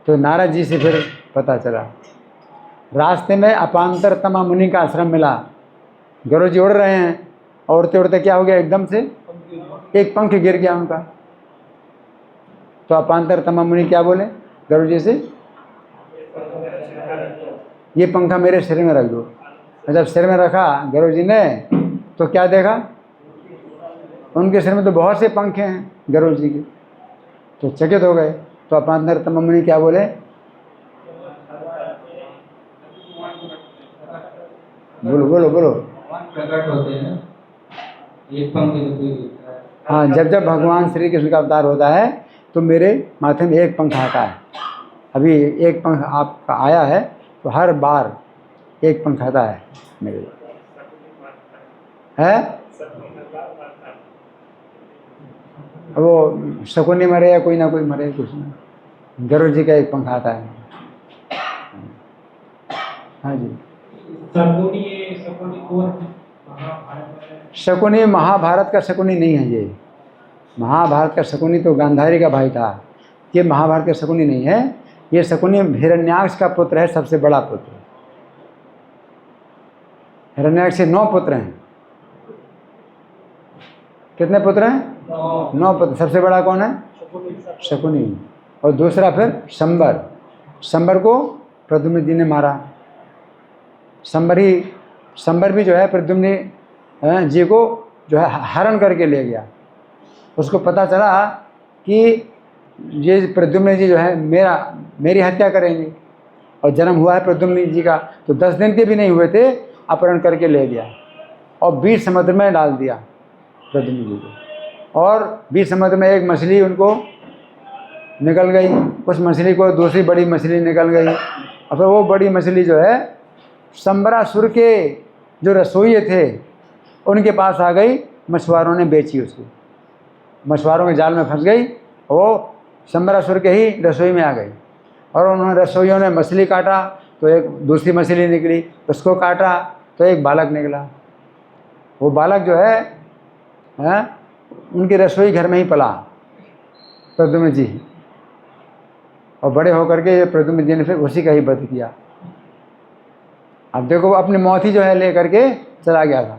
तो नारद जी से फिर पता चला, रास्ते में अपांतर तमा मुनि का आश्रम मिला। गरुड़ जी उड़ रहे हैं, और उड़ते उड़ते क्या हो गया, एकदम से एक पंख गिर गया उनका। तो अपांतर तमा मुनि क्या बोले गरुड़ जी से, ये पंखा मेरे सिर में रख दो। जब सिर में रखा गरुड़ जी ने, तो क्या देखा, उनके सिर में तो बहुत से पंखे हैं गरुड़ जी के। तो चकित हो गए। तो अपांतर तमा मुनि क्या बोले, बोलो बोलो बोलो, प्रकट होते हैं एक पंख। हाँ, जब जब भगवान श्री कृष्ण का अवतार होता है तो मेरे माथे में एक पंख आता है। अभी एक पंख आपका आया है, तो हर बार एक पंख आता है मेरे है। वो शकुनी मरे या कोई ना कोई मरे, कुछ ना, गरुड़ जी का एक पंख आता है। हाँ जी, शकुनी महाभारत का शकुनी नहीं है ये। महाभारत का शकुनी तो गांधारी का भाई था, ये महाभारत का शकुनी नहीं है। ये शकुनी हिरण्याक्ष का पुत्र है, सबसे बड़ा पुत्र। हिरण्याक्ष के 9 पुत्र हैं। कितने पुत्र हैं? 9 पुत्र। सबसे बड़ा कौन है? शकुनी, और दूसरा फिर शंबर। शंबर को प्रद्युम्न जी ने मारा। शंबर भी जो है प्रद्युम्न जी को जो है हरण करके ले गया। उसको पता चला कि ये प्रद्युम्न जी जो है मेरी हत्या करेंगे, और जन्म हुआ है प्रद्युम्न जी का, तो 10 दिन के भी नहीं हुए थे, अपहरण करके ले गया और बीच समुद्र में डाल दिया प्रद्युम्न जी को। और बीच समुद्र में एक मछली उनको निकल गई, उस मछली को दूसरी बड़ी मछली निकल गई, और फिर वो बड़ी मछली जो है शंबरासुर के जो रसोइये थे उनके पास आ गई। मछुआरों ने बेची उसको, मछुआरों के जाल में फंस गई, वो शंबरासुर के ही रसोई में आ गई। और उन्होंने रसोइयों ने मछली काटा तो एक दूसरी मछली निकली, उसको काटा तो एक बालक निकला। वो बालक जो है उनकी रसोई घर में ही पला, प्रद्युम्न जी। और बड़े होकर के ये प्रद्युम्न जी ने फिर उसी का ही वध किया। अब देखो अपनी मौत ही जो है लेकर के चला गया था,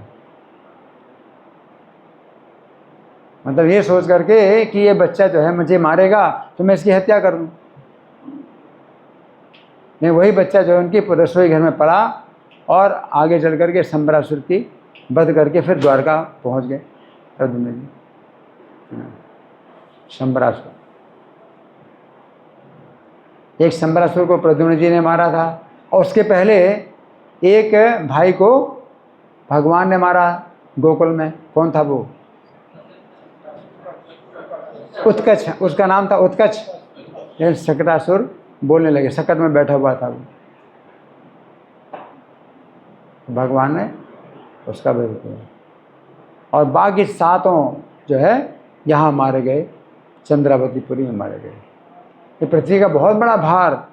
मतलब ये सोच करके कि ये बच्चा जो है मुझे मारेगा तो मैं इसकी हत्या कर दूं। नहीं, वही बच्चा जो है उनकी रसोई घर में पड़ा और आगे चल करके शंबरासुर की वध करके फिर द्वारका पहुंच गए प्रद्युम्न जी। शंबरासुर, एक शंबरासुर को प्रद्युम्न जी ने मारा था, और उसके पहले एक भाई को भगवान ने मारा गोकुल में। कौन था वो? उत्कच, उसका नाम था उत्कच। ये शकटासुर बोलने लगे, शकट में बैठा हुआ था वो, भगवान ने उसका वध किया। और बाकी 7 जो है यहाँ मारे गए, चंद्रावतीपुरी में मारे गए। ये पृथ्वी का बहुत बड़ा भार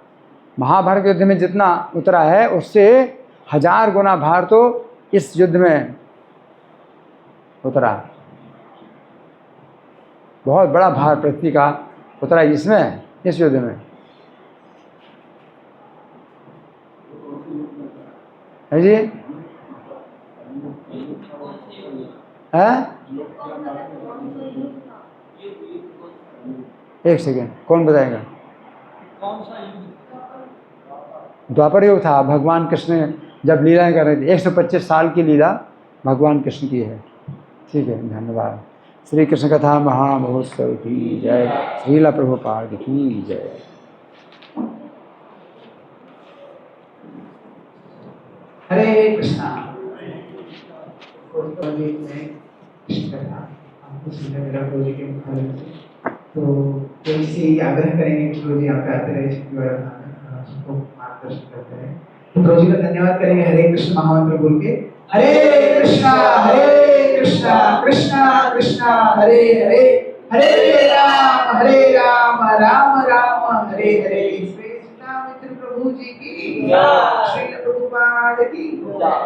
महाभारत युद्ध में जितना उतरा है उससे 1000 गुना भार तो इस युद्ध में उतरा। बहुत बड़ा भार पृथ्वी का उतरा इसमें, इस युद्ध में, है जी। है एक सेकेंड, कौन बताएगा? द्वापर युग था। भगवान कृष्ण जब लीलाएं कर रहे थे, 125 साल की लीला भगवान कृष्ण की है। ठीक है, धन्यवाद। श्री कृष्ण कथा महामहोत्सव की जय, श्रीला प्रभुपाद की जय। हरे कृष्णा। तो कोई से आग्रह करेंगे कि प्रभु जी आप आते रहे, सबको मार्गदर्शन करते रहे। तो प्रभु जी का धन्यवाद करेंगे हरे कृष्ण महामंत्र बोल के। हरे कृष्णा कृष्णा कृष्णा हरे हरे, हरे राम राम राम हरे हरे। श्री कृष्ण मित्र प्रभु जी की, श्री प्रभुपाद की।